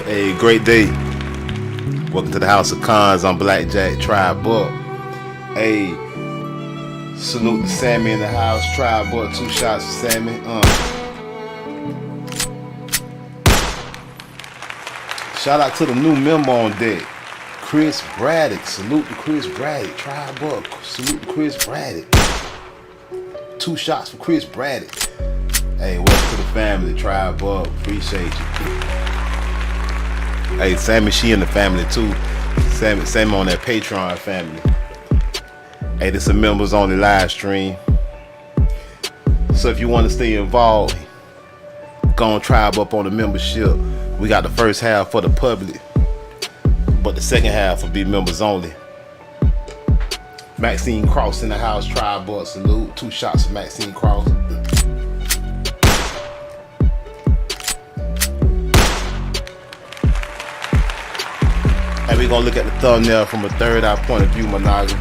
Hey, great day. Welcome to the House of Cons. I'm Blackjack Tribe Buck. Hey, salute to Sammy in the house. Tribe Buck, 2 shots for Sammy. Shout out to the new member on deck, Chris Braddock. Salute to Chris Braddock. Tribe Buck. Salute to Chris Braddock. 2 shots for Chris Braddock. Hey, welcome to the family, Tribe Buck. Appreciate you. Hey, Sammy, she in the family too. Sammy on that Patreon family. Hey, this is a members only live stream. So if you want to stay involved, go on Tribe Up on the membership. We got the first half for the public, but the second half will be members only. Maxine Cross in the house, Tribe Up, salute. 2 shots for Maxine Cross. And we're gonna look at the thumbnail from a third eye point of view, Monaga.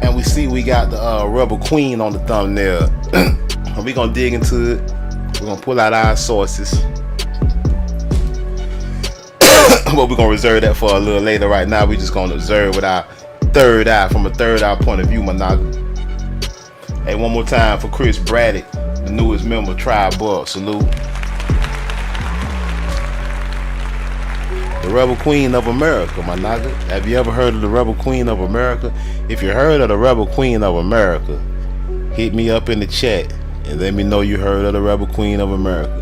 And we see we got the Rebel Queen on the thumbnail. And we're gonna dig into it. We're gonna pull out our sources. But we're gonna reserve that for a little later. Right now, we're just gonna observe with our third eye, from a third eye point of view, Monaga. Hey, one more time for Chris Braddock, the newest member, Tribe Buck, salute. The Rebel Queen of America, my nigga. Have you ever heard of the Rebel Queen of America? If you heard of the Rebel Queen of America, hit me up in the chat and let me know you heard of the Rebel Queen of America.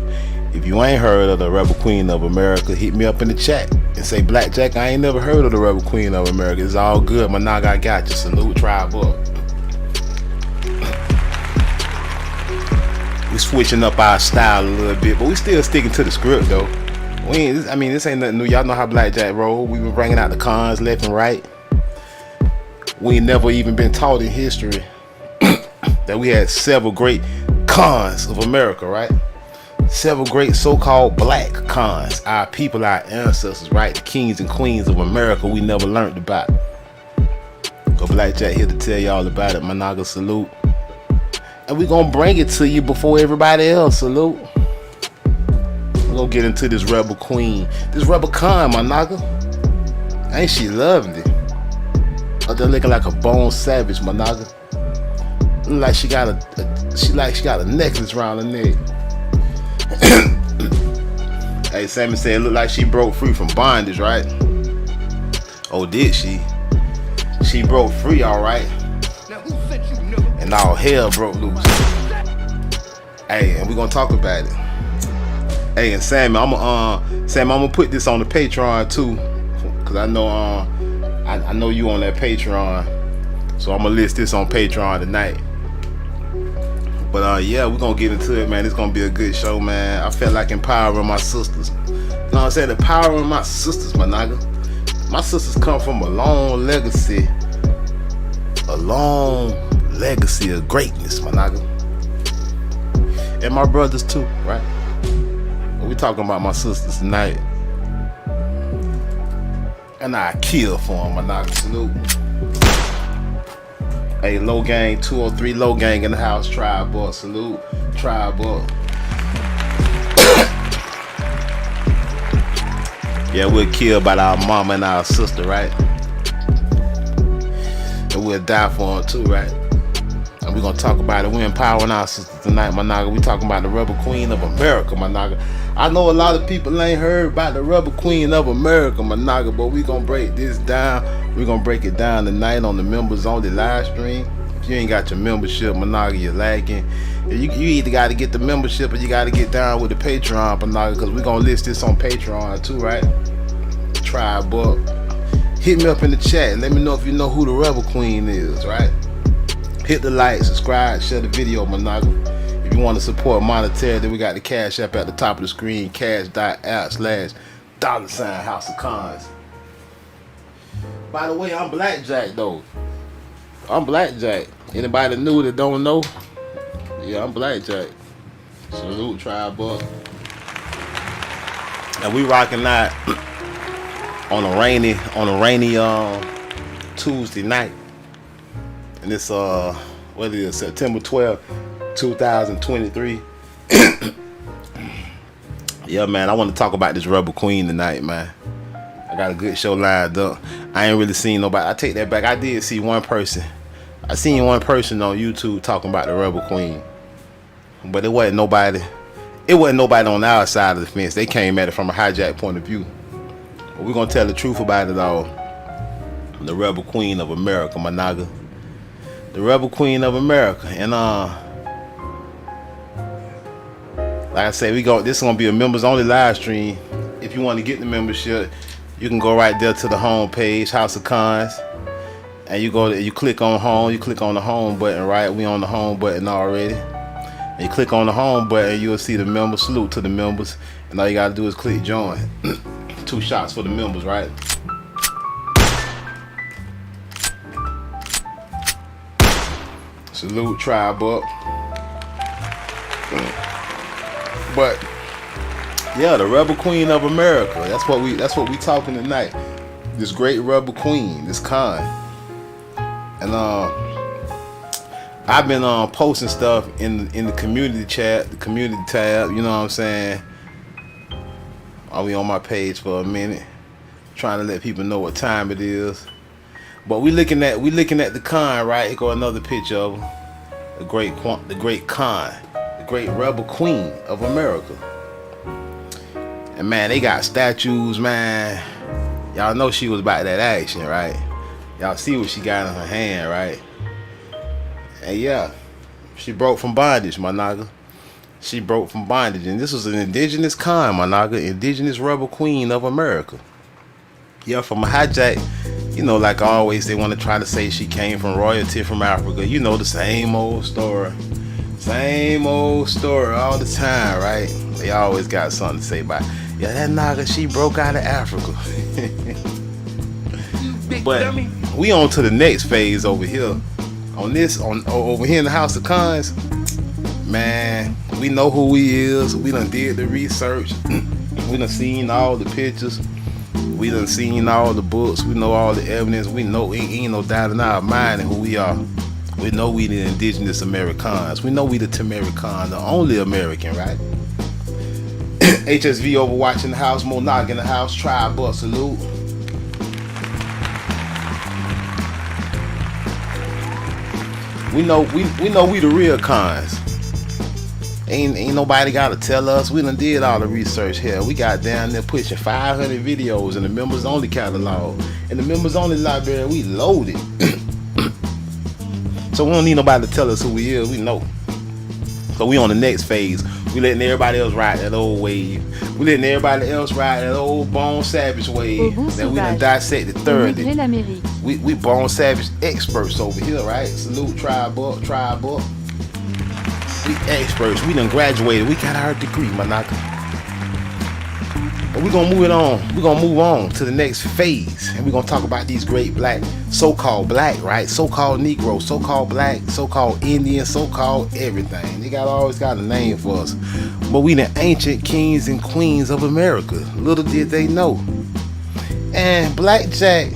If you ain't heard of the Rebel Queen of America, hit me up in the chat and say, Blackjack, I ain't never heard of the Rebel Queen of America. It's all good, my nigga, I got you. Salute, Tribe Up. We switching up our style a little bit, but we still sticking to the script though. This ain't nothing new. Y'all know how Blackjack roll. We been bringing out the cons left and right. We ain't never even been taught in history that we had several great cons of America, right? Several great so-called black cons. Our people, our ancestors, right? The kings and queens of America we never learned about. So Blackjack here to tell y'all about it. Monaga, salute. And we gonna bring it to you before everybody else. Salute. We're gonna get into this Rebel Queen, this Rebel Con, my nigga. Ain't she lovely? Up there looking like a bone savage, my nigga. Look like she got she got a necklace around her neck. Hey, Sammy said it looked like she broke free from bondage, right? Oh, did she? She broke free, all right. And all hell broke loose. Hey, and we gonna talk about it. Hey, and Sammy, I'm gonna put this on the Patreon too, cause I know you on that Patreon, so I'm gonna list this on Patreon tonight. But yeah, we're gonna get into it, man. It's gonna be a good show, man. I felt like empowering my sisters. You know what I'm saying? Empowering my sisters, my nigga. My sisters come from a long legacy of greatness, my nigga. And my brothers too, right? We talking about my sisters tonight. And I kill for them, my nigga. Salute. Hey, low gang, 203 low gang in the house. Tribe Buck, salute. Tribe Buck. Yeah, we're killed by our mama and our sister, right? And we'll die for them too, right? And we're gonna talk about it. We're empowering our sisters tonight, my nigga. We talking about the Rebel Queen of America, my nigga. I know a lot of people ain't heard about the Rebel Queen of America, my nigga, but we gonna break this down. We're gonna break it down tonight on the members only live stream. If you ain't got your membership, my nigga, you're lagging. You either gotta get the membership or you gotta get down with the Patreon, my nigga, because we're gonna list this on Patreon too, right? Tribe Up. Hit me up in the chat and let me know if you know who the Rebel Queen is, right? Hit the like, subscribe, share the video, my nigga. If you want to support monetarily, we got the Cash App at the top of the screen, cash.app/$House of Cons. By the way, I'm Blackjack though. I'm Blackjack. Anybody new that don't know? Yeah, I'm Blackjack. Salute, Tribe Up. And we rocking that on a rainy Tuesday night. And it's what is it, September 12th, 2023. Yeah, man, I want to talk about this Rebel Queen tonight, man. I got a good show lined up. I ain't really seen nobody. I take that back. I did see one person. I seen one person on YouTube talking about the Rebel Queen, but it wasn't nobody. It wasn't nobody on our side of the fence. They came at it from a hijack point of view. But we're gonna tell the truth about it all. The Rebel Queen of America, my nigga. The Rebel Queen of America, and like I said, this is gonna be a members only live stream. If you want to get the membership, you can go right there to the home page, House of Cons, and you go there, you click on home, you click on the home button, right? We on the home button already. And you click on the home button, you'll see the members. Salute to the members, and all you gotta do is click join. 2 shots for the members, right? Salute, tribe up. But yeah, the Rebel Queen of America. That's what we talking tonight. This great Rebel Queen, this con. And I've been posting stuff in the community chat, the community tab. You know what I'm saying? I'll be on my page for a minute, trying to let people know what time it is. But we looking at the con, right? Here go another picture of her. The great con, the great Rebel Queen of America. And man, they got statues, man. Y'all know she was about that action, right? Y'all see what she got in her hand, right? And yeah, she broke from bondage, my nigga. She broke from bondage, and this was an indigenous con, my nigga. Indigenous Rebel Queen of America. Yeah, from a hijack. You know, like always, they want to try to say she came from royalty from Africa. You know, the same old story. Same old story all the time, right? They always got something to say about it. Yeah, that nigga, she broke out of Africa. But we on to the next phase over here. Over here in the House of Cons, man, we know who he is. We done did the research. We done seen all the pictures. We done seen all the books. We know all the evidence. We know ain't no doubt in our mind who we are. We know we the indigenous Americans. We know we the Tamerican, the only American, right? HSV Overwatch in the house, Monarch in the house, Tribe Up, salute. We know we the real cons. Ain't nobody gotta tell us. We done did all the research here. We got down there pushing 500 videos in the members only catalog. In the members only library, we loaded. So we don't need nobody to tell us who we is. We know. So we on the next phase. We letting everybody else ride that old wave. We letting everybody else ride that old Bone Savage wave that we done dissected thoroughly. We Bone Savage experts over here, right? Salute, tribe up, tribe up. We experts. We done graduated. We got our degree, my nigga. But we gonna move it on. We gonna move on to the next phase, and we gonna talk about these great black, so-called black, right? So-called Negro, so-called black, so-called Indian, so-called everything. They always got a name for us. But we the ancient kings and queens of America. Little did they know. And Blackjack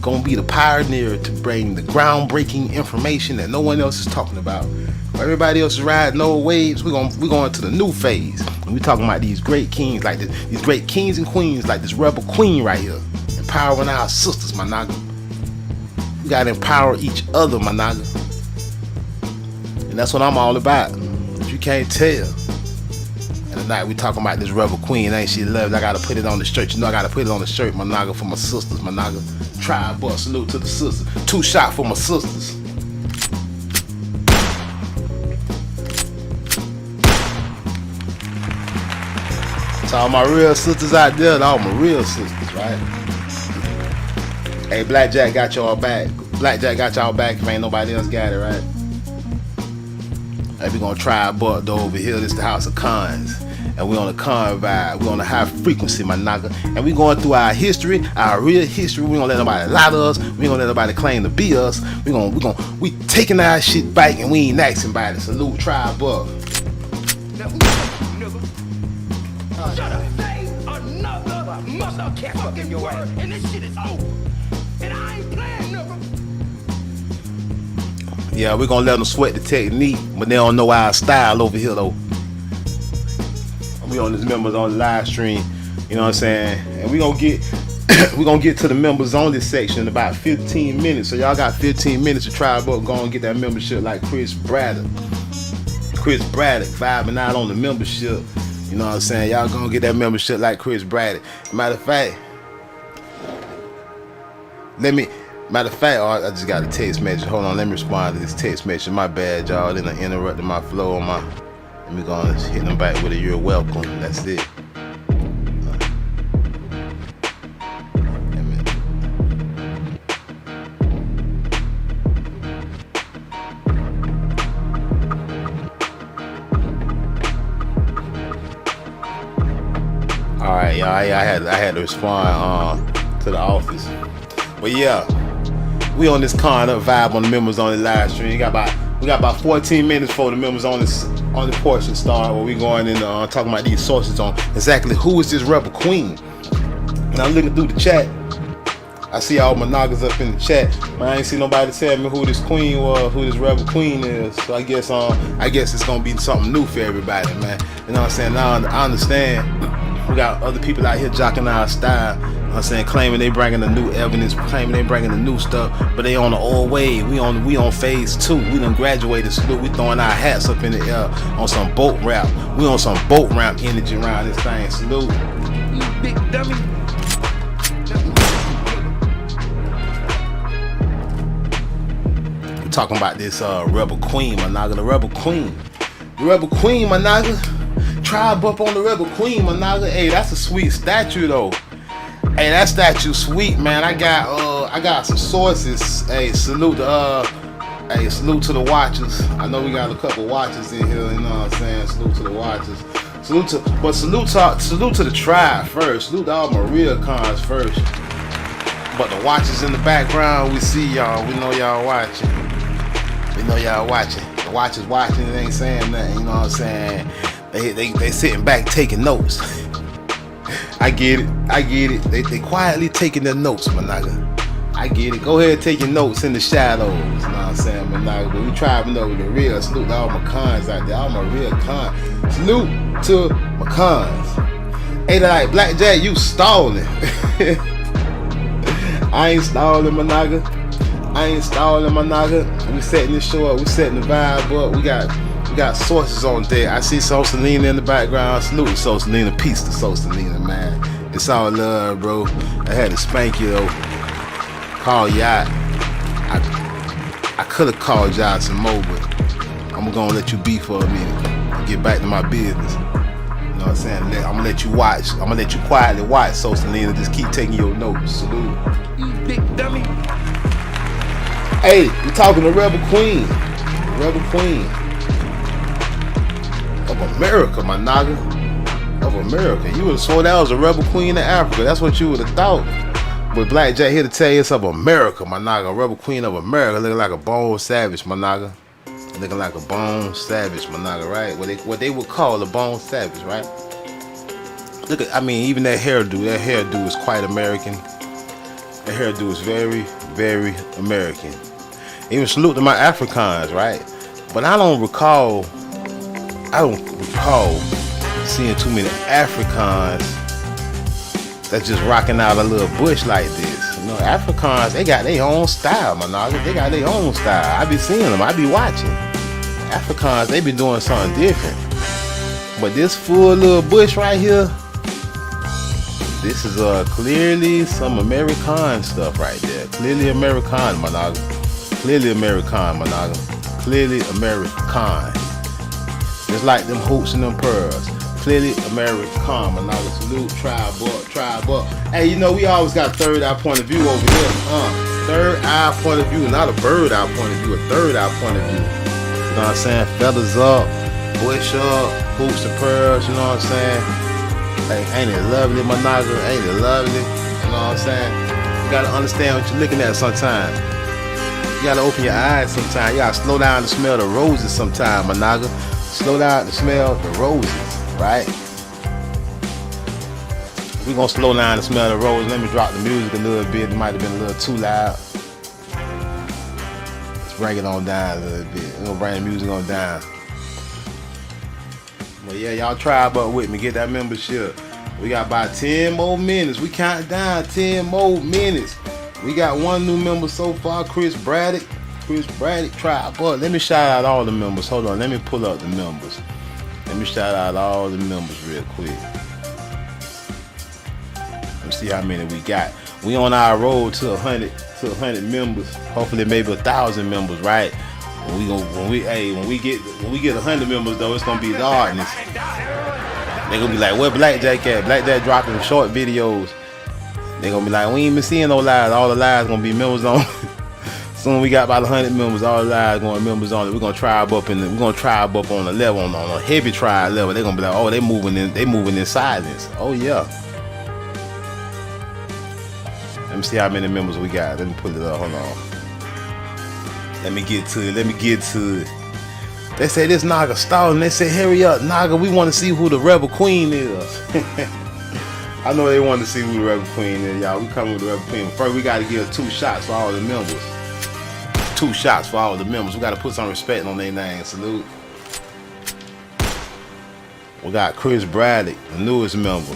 gonna be the pioneer to bring the groundbreaking information that no one else is talking about. Everybody else is riding old waves. We're going to the new phase. And we talking about these great kings like this, these great kings and queens like this Rebel Queen right here, empowering our sisters, my nigga. We gotta empower each other, my nigga. And that's what I'm all about. If you can't tell. And tonight we talking about this Rebel Queen. Ain't she loved? I gotta put it on the shirt. You know I gotta put it on the shirt, my nigga, for my sisters, my nigga. Tribe up, salute to the sisters. 2 shots for my sisters. To all my real sisters out there, to all my real sisters, right? Hey, Blackjack got y'all back. Blackjack got y'all back if ain't nobody else got it, right? Hey, we gonna try a buck though over here. This the House of Cons. And we on a con vibe. We on a high frequency, my nigga. And we going through our history, our real history. We gonna let nobody lie to us. We ain't gonna let nobody claim to be us. We taking our shit back and we ain't asking about it. Salute, tribe up. Shut up. Say another motherfucking word, and this shit is over. And I ain't playing, nigga. Yeah, we gonna let them sweat the technique, but they don't know our style over here though. We on this members on the live stream. You know what I'm saying? And we gonna get to the members only section in about 15 minutes. So y'all got 15 minutes to try about go and get that membership like Chris Braddock. Chris Braddock vibing out on the membership. You know what I'm saying? Y'all gonna get that membership like Chris Braddock. Matter of fact, I just got a text message. Hold on, let me respond to this text message. My bad, y'all. Then I interrupted my flow on my. Let me go and hit them back with a "You're welcome." That's it. All right, y'all. I had to respond to the office, but yeah. We on this Carlotta vibe on the members on the live stream. We got about 14 minutes before the members on the portion start, where we going in talking about these sources on exactly who is this rebel queen. And I'm looking through the chat. I see all my niggas up in the chat, but I ain't see nobody tell me who this queen was, who this rebel queen is. So I guess it's gonna be something new for everybody, man. You know what I'm saying? Now I understand. We got other people out here jocking our style. You know what I'm saying, claiming they bringing the new evidence, claiming they bringing the new stuff, but they on the old wave. We on phase 2. We done graduated. Salute. We throwing our hats up in the air on some boat rap. We on some boat ramp energy around this thing. Salute. You big dummy. We talking about this rebel queen, my nigga. The rebel queen. The rebel queen, my nigga. Tribe up on the rebel queen, my nigga. Hey, that's a sweet statue though. Hey, that statue sweet, man. I got some sources. Hey, salute to the watchers. I know we got a couple watchers in here, you know what I'm saying? Salute to the watchers. Salute to the tribe first. Salute to all my real cons first. But the watchers in the background, we see y'all. We know y'all watching. We know y'all watching. The watchers watching, they ain't saying nothing, you know what I'm saying? They sitting back taking notes. I get it. They quietly taking their notes, my nigga. I get it. Go ahead and take your notes in the shadows. You know what I'm saying, my nigga? But we tribing over the real. Salute to all my cons out there. All my real cons. Salute to my cons. Hey, like Black Jack, you stalling. I ain't stalling, my nigga. We setting this show up. We setting the vibe up. We got sources on deck. I see So Selena in the background. Salute to So Selena. Peace to So Selena, man. It's all love, bro. I had to spank you though. Call you out. I could have called you out some more, but I'm gonna let you be for a minute and get back to my business. You know what I'm saying? I'm gonna let you watch. I'm gonna let you quietly watch So Selena. Just keep taking your notes. Salute. You big dummy. Hey, we talking to Rebel Queen. Rebel Queen. Of America, my nigga. Of America. You would have sworn that was a rebel queen of Africa. That's what you would have thought. But Black Jack here to tell you it's of America, my nigga. A rebel queen of America. Looking like a bone savage, my nigga. Looking like a bone savage, my nigga, right? What they would call a bone savage, right? Look at, even that hairdo is quite American. That hairdo is very, very American. Even salute to my Africans, right? But I don't recall seeing too many Africans that's just rocking out a little bush like this. You know, Africans, they got their own style, my nigga. They got their own style. I be seeing them. I be watching. Africans, they be doing something different. But this full little bush right here, this is clearly some American stuff right there. Clearly American, my nigga. Clearly American, my nigga. Clearly American. Just like them hoops and them pearls. Clearly American, my nigga. Salute, tribe up. Hey, you know, we always got third eye point of view over here. Third eye point of view, not a bird eye point of view, a third eye point of view. You know what I'm saying? Feathers up, bush up, hoops and pearls, you know what I'm saying? Hey, ain't it lovely, my nigga? Ain't it lovely? You know what I'm saying? You gotta understand what you're looking at sometimes. You gotta open your eyes sometimes. You gotta slow down to smell the roses sometimes, my nigga. Slow down to smell the roses, right? We're gonna slow down to smell the roses. Let me drop the music a little bit. It might have been a little too loud. Let's bring it on down a little bit. We're gonna bring the music on down. But yeah, y'all tribe up with me. Get that membership. We got about 10 more minutes. We count down 10 more minutes. We got one new member so far, Chris Braddock. Chris Braddock tribe up. Let me shout out all the members. Hold on, let me pull up the members. Let me shout out all the members real quick. Let me see how many we got. We on our road to 100 members. Hopefully maybe 1,000 members, right? When we get 100 members though, it's gonna be darkness. They gonna be like, where Blackjack at? Blackjack dropping short videos. They gonna be like, we ain't been seeing no lives. All the lives gonna be members on. Soon we got about 100 members. All the lives going members on. We're gonna tribe up on the level, on a heavy tribe level. They gonna be like, oh, they moving in silence. Oh yeah. Let me see how many members we got. Let me pull it up. Hold on. Let me get to it. They say this Naga stalling. They say, hurry up, Naga. We want to see who the Rebel Queen is. I know they want to see who the Rebel Queen is, y'all. We coming with the Rebel Queen. First, we got to give 2 shots for all the members. 2 shots for all the members. We got to put some respect on their name. Salute. We got Chris Braddock, the newest member.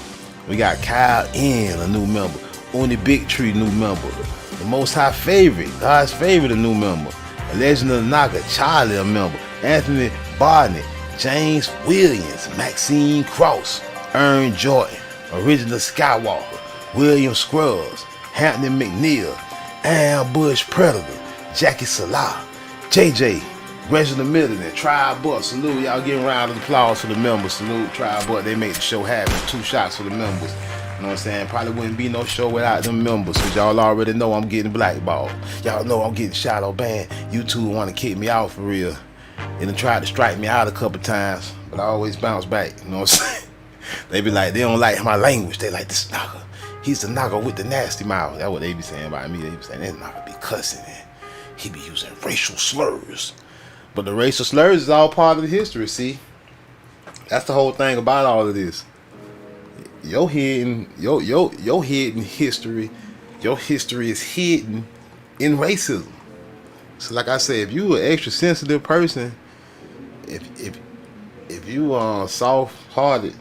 We got Kyle N, a new member. Uni Big Tree, new member. The Most High favorite, God's favorite, a new member. A Legend of the Naga, Charlie, a member. Anthony Barnett, James Williams, Maxine Cross, Ern Jordan, Original Skywalker, William Scruggs, Hampton McNeil, Ambush Predator, Jackie Salah, JJ, Reginald Middleton, Tribe Buck. Salute, y'all giving a round of applause for the members. Salute, Tribe Buck. They made the show happen. 2 shots for the members. You know what I'm saying? Probably wouldn't be no show without them members, because y'all already know I'm getting blackballed. Y'all know I'm getting shadow banned. YouTube want to kick me out for real. They done tried to strike me out a couple times, but I always bounce back. You know what I'm saying? They be like, they don't like my language. They like, this Naga, he's the Naga with the nasty mouth. That's what they be saying about me. They be saying, this Naga be cussing and he be using racial slurs. But the racial slurs is all part of the history, see? That's the whole thing about all of this. Your hidden history, your history is hidden in racism. So like I said, if you an extra sensitive person, if you soft hearted,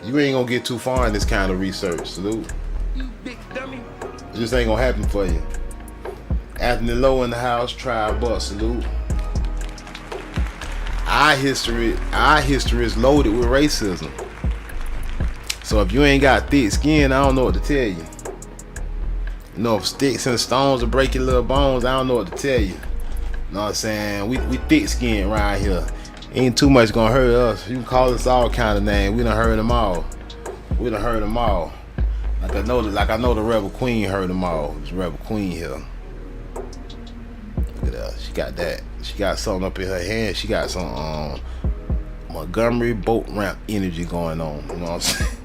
you ain't gonna get too far in this kind of research. Salute. You big dummy. It just ain't gonna happen for you. Anthony Lowe in the house, Tribe Buck. Salute. Our history is loaded with racism. So if you ain't got thick skin, I don't know what to tell you. You know, if sticks and stones will break your little bones, I don't know what to tell you. You know what I'm saying? We thick skinned around here. Ain't too much gonna hurt us. You can call us all kind of names. We done heard them all. Like I know the Rebel Queen heard them all. There's Rebel Queen here. Look at that. She got that. She got something up in her hand. She got some Montgomery boat ramp energy going on. You know what I'm saying?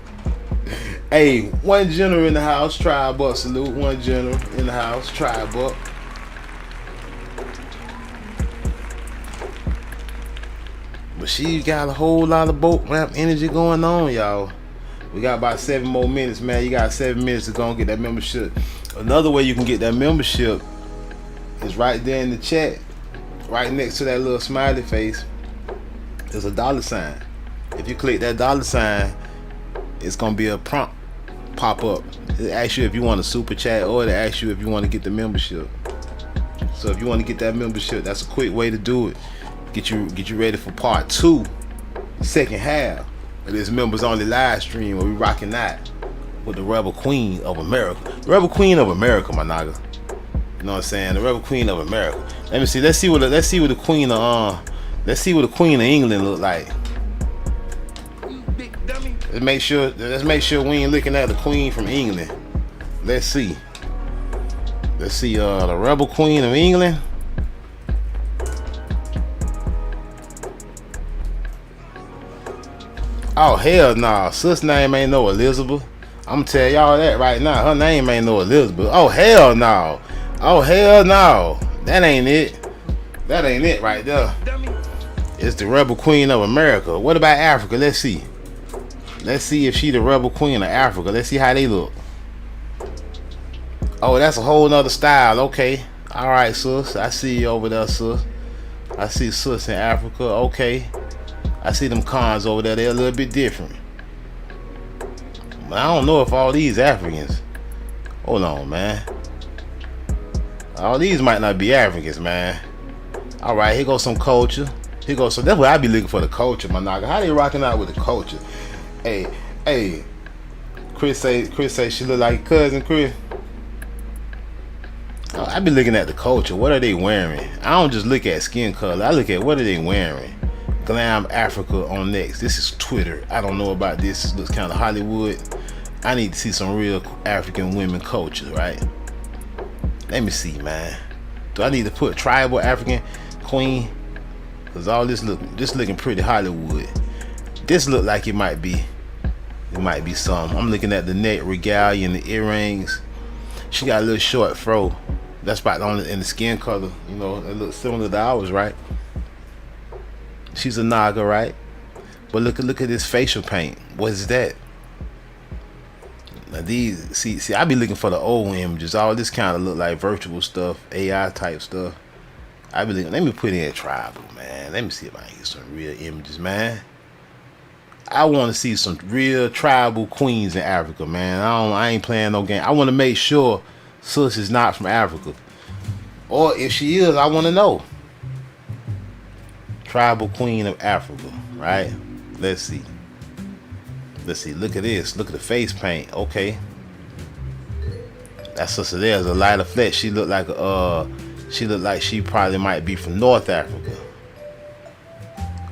Hey, one general in the house, Tribe Up. Salute. One general in the house, Tribe Up. But she got a whole lot of boat ramp energy going on, y'all. We got about 7 more minutes, man. You got 7 minutes to go and get that membership. Another way you can get that membership is right there in the chat. Right next to that little smiley face, there's a $sign. If you click that $sign, it's gonna be a prompt pop up. It asks you if you want a super chat, or it asks you if you want to get the membership. So if you want to get that membership, that's a quick way to do it. Get you ready for part 2, second half of this members only live stream where we rocking that with the Rebel Queen of America. The Rebel Queen of America, my naga. You know what I'm saying? The Rebel Queen of America. Let me see. Let's see what the Queen of England look like. Let's make sure we ain't looking at the Queen from England. Let's see. The Rebel Queen of England. Oh hell nah. Sis name ain't no Elizabeth. I'm gonna tell y'all that right now. Her name ain't no Elizabeth. Oh hell no. Oh hell no. That ain't it. That ain't it right there. It's the Rebel Queen of America. What about Africa? Let's see. Let's see if she the Rebel Queen of Africa. Let's see how they look. Oh, that's a whole nother style. Okay. Alright, sis. I see you over there, sis. I see sis in Africa. Okay. I see them cons over there, they're a little bit different. But I don't know if all these Africans. Hold on, man. All these might not be Africans, man. Alright, here goes some culture. Here goes some. That's what I be looking for, the culture, my nigga. How they rocking out with the culture? Hey, Chris say she look like cousin Chris. I be looking at the culture. What are they wearing? I don't just look at skin color. I look at what are they wearing. Glam Africa on next. This is Twitter. I don't know about this. This looks kind of Hollywood. I need to see some real African women culture, right? Let me see, man. Do I need to put tribal African queen? Cause all this looking pretty Hollywood. This look like it might be some. I'm looking at the neck regalia and the earrings. She got a little short fro. That's about the only in the skin color. You know, it looks similar to ours, right? She's a Naga, right? But look at this facial paint. What is that? Now these, see, I be looking for the old images. All this kind of look like virtual stuff, AI type stuff. I be looking. Let me put in tribal, man. Let me see if I can get some real images, man. I want to see some real tribal queens in Africa, man. I ain't playing no game. I want to make sure sis is not from Africa, or if she is, I want to know. Tribal queen of Africa, right? Let's see. Look at this. Look at the face paint. Okay, that sister there is a lighter flesh. She look like she probably might be from North Africa.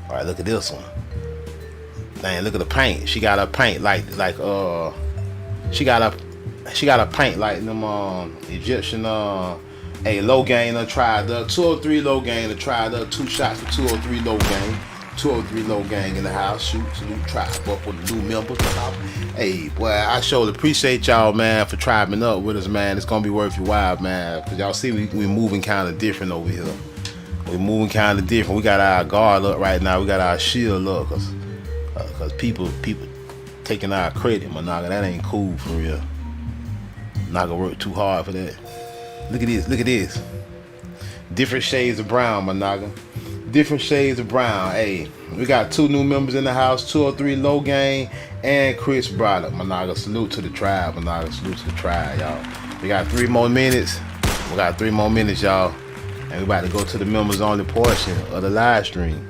All right, look at this one. Dang, look at the paint. She got a paint she got a paint like them Egyptian low gain tried the 203 low gain tried the 2 shots for 203 low gain. 203 low gang in the house. Shoot, salute, tribe up with the new members. Hey, boy, I sure appreciate y'all, man, for tribing up with us, man. It's gonna be worth your while, man. Cause y'all see we moving kind of different over here. We're moving kind of different. We got our guard up right now. We got our shield up, cause people taking our credit, my nigga. That ain't cool for real. Not gonna work too hard for that. Look at this. Different shades of brown, my nigga. Different shades of brown. Hey, we got 2 new members in the house, 203 low gang and Chris Broderick. My nigga, salute to the tribe. My nigga, salute to the tribe, y'all. We got 3 more minutes. Y'all. And we about to go to the members only portion of the live stream.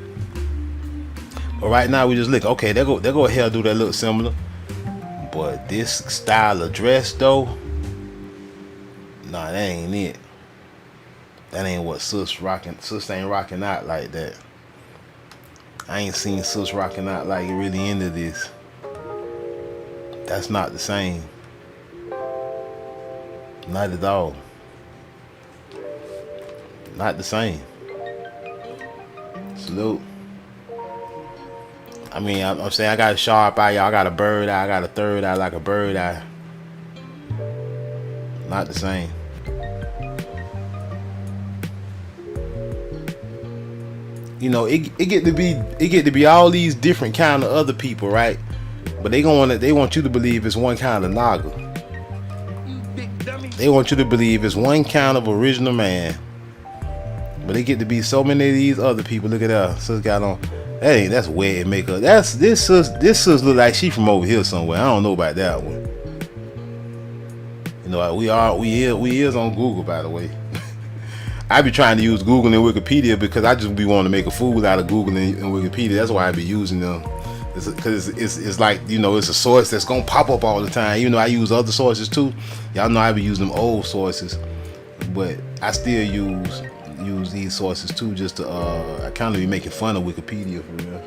But right now we just look. Okay, they go ahead and do that look similar. But this style of dress though, nah, that ain't it. That ain't what sis rocking. Sis ain't rocking out like that. I ain't seen sis rocking out like really into this. That's not the same. Not at all. Not the same. Salute. I mean, I'm saying I got a sharp eye, y'all. I got a bird eye. I got a third eye like a bird eye. Not the same. You know, it get to be all these different kind of other people, right? But they want you to believe it's one kind of Naga. They want you to believe it's one kind of original man. But they get to be so many of these other people. Look at that. Sis got on. That's weird makeup. This sis look like she from over here somewhere. I don't know about that one. You know, we is on Google, by the way. I be trying to use Google and Wikipedia because I just be wanting to make a fool out of Google and Wikipedia. That's why I be using them. Because it's like, you know, it's a source that's gonna pop up all the time. Even though I use other sources too. Y'all know I be using them old sources, but I still use these sources too, just to I kind of be making fun of Wikipedia for real.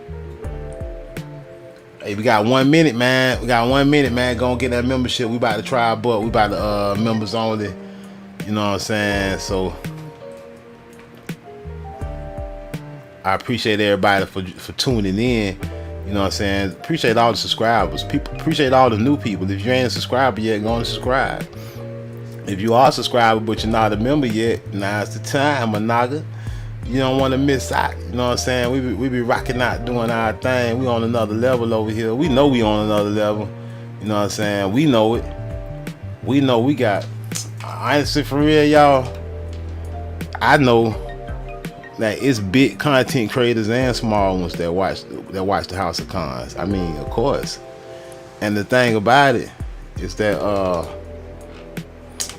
Hey, we got 1 minute, man. Go and get that membership. We about to try, but we about to members only. You know what I'm saying? So I appreciate everybody for tuning in. You know what I'm saying? Appreciate all the subscribers. Appreciate all the new people. If you ain't a subscriber yet, go and subscribe. If you are a subscriber but you're not a member yet, now's the time, my nigga. You don't want to miss out. You know what I'm saying? We be rocking out, doing our thing. We on another level over here. We know we on another level. You know what I'm saying? We know it. We know we got. Honestly, for real, y'all. I know like it's big content creators and small ones that watch the House of Cons. I mean, of course. And the thing about it is that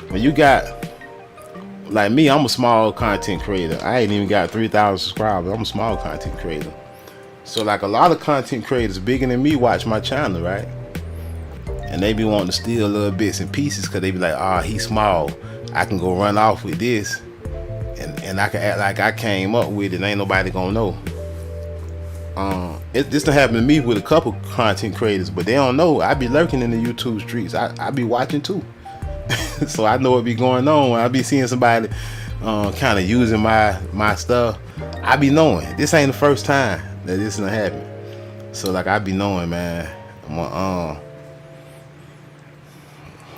when you got like me, I'm a small content creator. I ain't even got 3,000 subscribers. I'm a small content creator. So like a lot of content creators bigger than me watch my channel, right? And they be wanting to steal little bits and pieces because they be like, ah, he's small. I can go run off with this. And I can act like I came up with it. Ain't nobody gonna know. This done happened to me with a couple content creators, but they don't know. I be lurking in the YouTube streets. I be watching too. So I know what be going on. When I be seeing somebody kind of using my stuff, I be knowing. This ain't the first time that this done happened. So like I be knowing, man.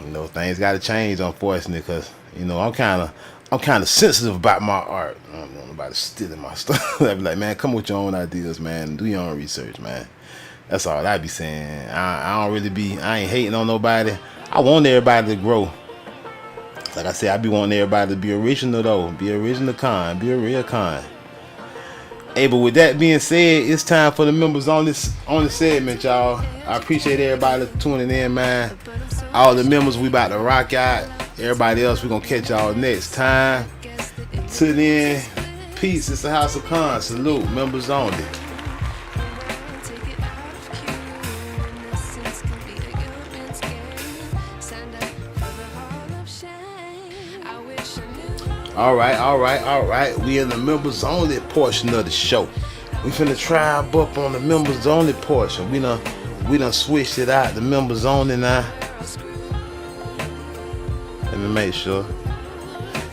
You know, things gotta change, unfortunately, because you know I'm kind of sensitive about my art. I don't want nobody stealing my stuff. I be like, man, come with your own ideas, man. Do your own research, man. That's all I be saying. I ain't hating on nobody. I want everybody to grow. Like I said, I be wanting everybody to be original though. Be original kind. Be a real kind. Hey, but with that being said, it's time for the members on this segment, y'all. I appreciate everybody tuning in, man. All the members, we about to rock out. Everybody else, we gonna catch y'all next time. Till then, peace. It's the House of Cons. Salute, members only. All right. We in the members only portion of the show. We finna tribe up on the members only portion. We done switched it out. The members only now. Let me make sure.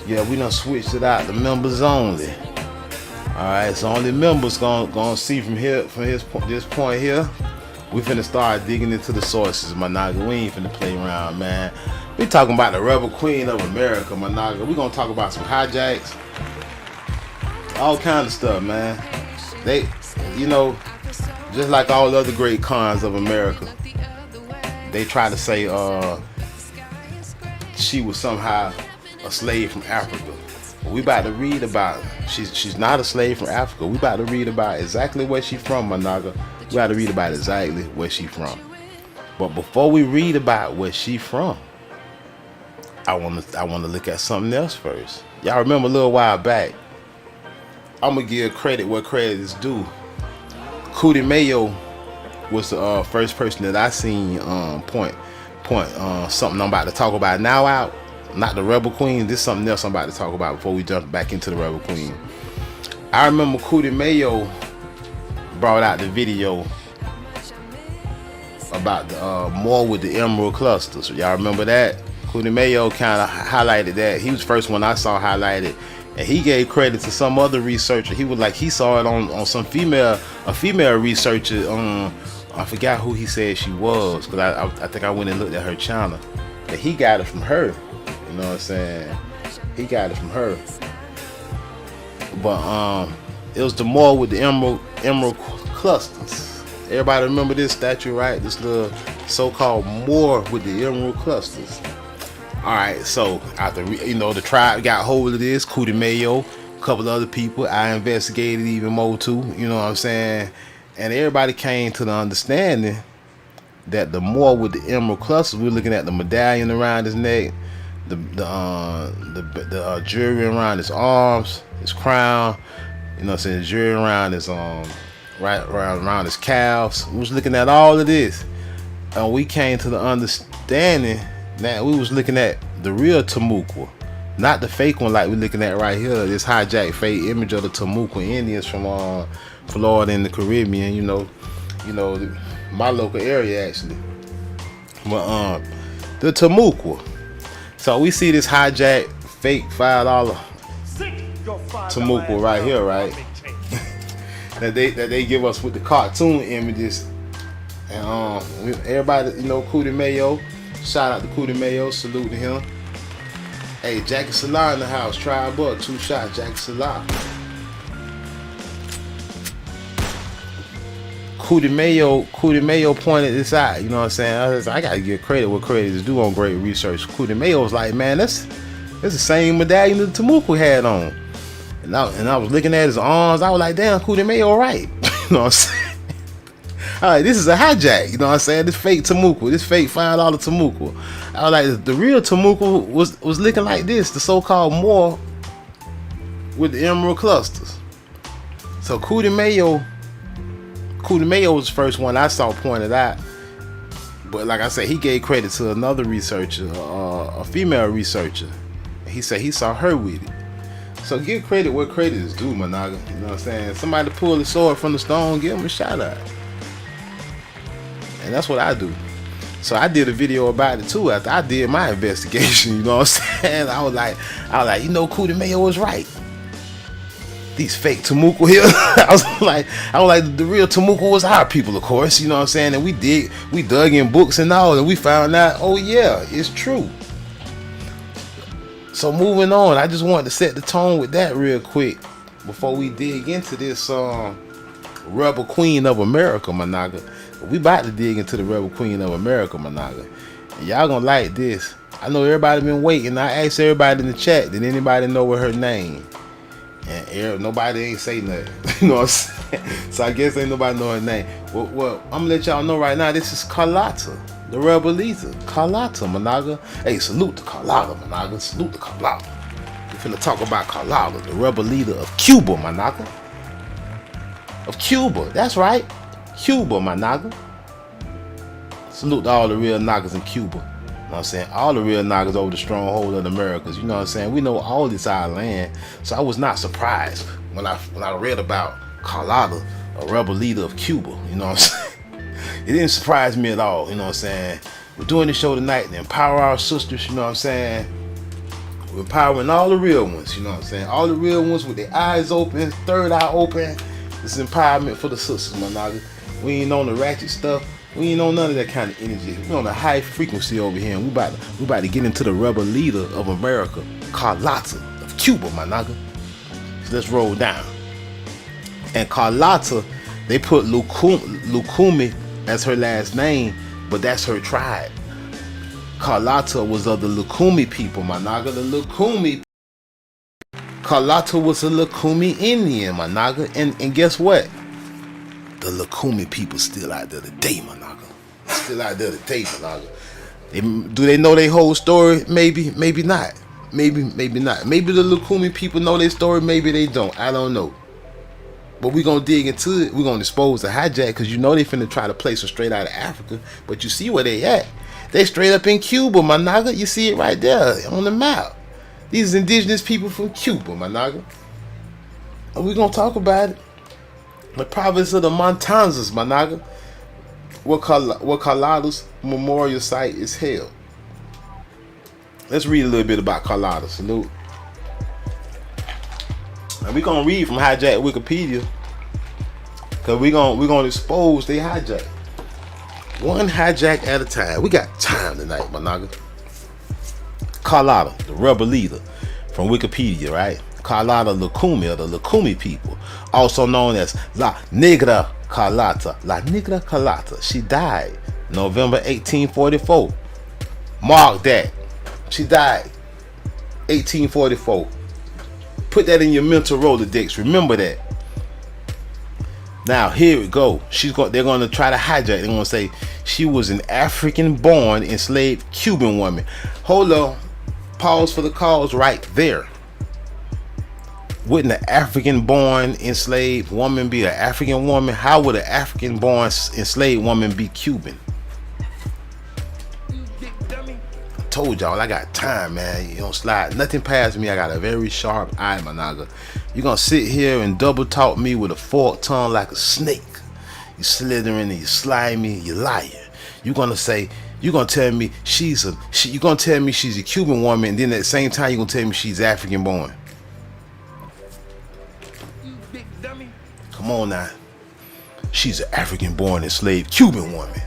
Yeah, we done switched it out. The members only. All right, so only members gonna see from this point here. We finna start digging into the sources, my nigga. We ain't finna play around, man. We talking about the rebel queen of America, my nigga. We gonna talk about some hijacks, all kind of stuff, man. They, you know, just like all other great cons of America, they try to say she was somehow a slave from Africa. We about to read about her. She's not a slave from Africa. We about to read about exactly where she from, my nigga. We about to read about exactly where she from. But before we read about where she from, I want to look at something else first. Y'all remember a little while back, I'm gonna give credit where credit is due. Cootie Mayo was the first person that I seen point something I'm about to talk about now out. Not the Rebel Queen. This is something else I'm about to talk about before we jump back into the Rebel Queen. I remember Cootie Mayo brought out the video about the more with the emerald clusters. Y'all remember that? Cootie Mayo kind of highlighted that. He was the first one I saw highlighted, and he gave credit to some other researcher. He was like, he saw it on some female researcher. I forgot who he said she was, because I think I went and looked at her channel. But he got it from her. You know what I'm saying? He got it from her. But it was the more with the emerald clusters. Everybody remember this statue, right? This little so-called Moor with the emerald clusters. All right, so after the tribe got hold of this, Cootie Mayo, a couple other people, I investigated even more too. You know what I'm saying? And everybody came to the understanding that the Moor with the emerald clusters, we're looking at the medallion around his neck, the jewelry around his arms, his crown. You know what I'm saying? Jewelry around his right around his calves. We was looking at all of this, and we came to the understanding that we was looking at the real Timucua, not the fake one like we're looking at right here. This hijacked fake image of the Timucua Indians from Florida and the Caribbean. You know, my local area actually. But the Timucua. So we see this hijacked fake $5 Timucua right here, right? that they give us with the cartoon images, and everybody, Cootie Mayo. Shout out to Cootie Mayo, salute to him. Hey, Jackie Salah in the house, tribe up, 2 shots, Jackie Salah. Cootie Mayo pointed this out, you know what I'm saying? I gotta give credit where credit is due on great research. Cootie Mayo was like, man, that's the same medallion that Timucua had on. And I was looking at his arms. I was like, damn, Cootie May alright. You know what I'm saying? Alright, this is a hijack. You know what I'm saying? This fake Temuco. This fake $5 Temuco. I was like, the real Temuco was looking like this. The so-called Moor with the emerald clusters. So Cootie Mayo was the first one I saw pointed out. But like I said, he gave credit to another researcher, a female researcher. He said he saw her with it. So give credit where credit is due, my nigga. You know what I'm saying? Somebody pull the sword from the stone, give him a shout out. And that's what I do. So I did a video about it too after I did my investigation. You know what I'm saying? I was like, you know, Cootie Mayo was right. These fake Temuco here. I was like, the real Temuco was our people, of course. You know what I'm saying? And we dug in books and all, and we found out, oh yeah, it's true. So moving on, I just wanted to set the tone with that real quick before we dig into this Rebel Queen of America, my nigga. We about to dig into the Rebel Queen of America, my nigga. And y'all gonna like this. I know everybody been waiting. I asked everybody in the chat, did anybody know what her name? And nobody ain't say nothing. You know what I'm saying? So I guess ain't nobody know her name. Well, I'm gonna let y'all know right now, this is Carlotta, the rebel leader. Carlotta, managa. Hey, salute to Carlotta, managa. Salute to Carlotta. We finna talk about Carlotta, the rebel leader of Cuba, managa. Of Cuba, that's right. Cuba, managa. Salute to all the real niggas in Cuba. You know what I'm saying? All the real niggas over the stronghold of the Americas. You know what I'm saying? We know all this our land. So I was not surprised when I read about Carlotta, a rebel leader of Cuba. You know what I'm saying? It didn't surprise me at all. You know what I'm saying? We're doing this show tonight to empower our sisters. You know what I'm saying? We're empowering all the real ones. You know what I'm saying? All the real ones with their eyes open, third eye open. This is empowerment for the sisters, my nigga. We ain't on the ratchet stuff. We ain't on none of that kind of energy. We on a high frequency over here, and we about to get into the rebel leader of America, Carlotta of Cuba, my nigga. So let's roll down. And Carlotta, they put Lukumi as her last name, but that's her tribe. Carlotta was of the Lukumi people, my nigga. The Lukumi. Carlotta was a Lukumi Indian, my nigga. And guess what? The Lukumi people still out there today, my nigga. Still out there today, my nigga. Do they know their whole story? Maybe, maybe not. Maybe not. Maybe the Lukumi people know their story, maybe they don't. I don't know. But we're going to dig into it. We're going to expose the hijack, because you know they finna try to place them straight out of Africa. But you see where they at. They straight up in Cuba, my nigga. You see it right there on the map. These indigenous people from Cuba, my nigga. And we're going to talk about it. The province of the Montanzas, my nigga. Where Carlotta's memorial site is held. Let's read a little bit about Carlotta. Salute. Now we're gonna read from hijack Wikipedia, because we're gonna expose they hijack. One hijack at a time. We got time tonight, my nigga. Carlotta, the rebel leader, from Wikipedia, right? Carlotta Lukumi, or the Lukumi people, also known as La Negra Carlotta. La Negra Carlotta. She died November 1844. Mark that. She died 1844. Put that in your mental Rolodex. Remember that. Now here we go. They're gonna try to hijack. They're gonna say she was an African-born enslaved Cuban woman. Hold on. Pause for the cause right there. Wouldn't an African-born enslaved woman be an African woman? How would an African-born enslaved woman be Cuban? Told y'all I got time, man. You don't slide nothing past me. I got a very sharp eye, my nigga. You gonna sit here and double talk me with a forked tongue like a snake. You slithering and you slimy, you liar. You gonna tell me she's a Cuban woman, and then at the same time you gonna tell me she's African born. Come on now. She's an African born enslaved Cuban woman.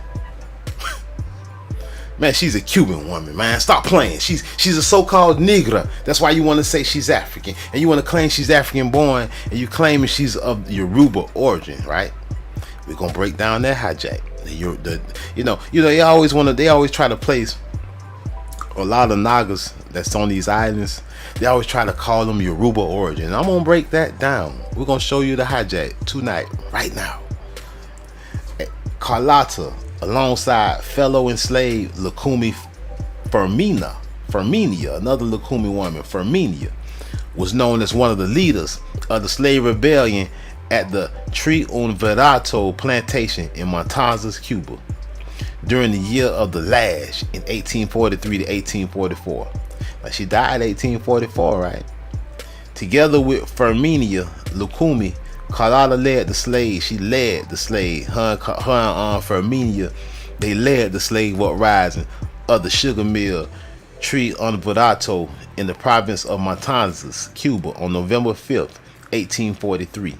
Man, she's a Cuban woman, man. Stop playing. She's a so-called Negra. That's why you want to say she's African. And you want to claim she's African-born, and you claiming she's of Yoruba origin, right? We're going to break down that hijack. They always try to place A lot of Nagas that's on these islands, they always try to call them Yoruba origin. I'm gonna break that down. We're gonna show you the hijack tonight, right now. Carlotta, alongside fellow enslaved Lukumi Firminia, another Lukumi woman, Firminia, was known as one of the leaders of the slave rebellion at the Triunvirato plantation in Matanzas, Cuba, during the year of the lash in 1843 to 1844. Now, she died in 1844, right? Together with Firminia Lukumi, Carlotta led the slave. She led the slave. Her and Firminia, they led the slave uprising of the sugar mill Triunvirato in the province of Matanzas, Cuba, on November 5th, 1843.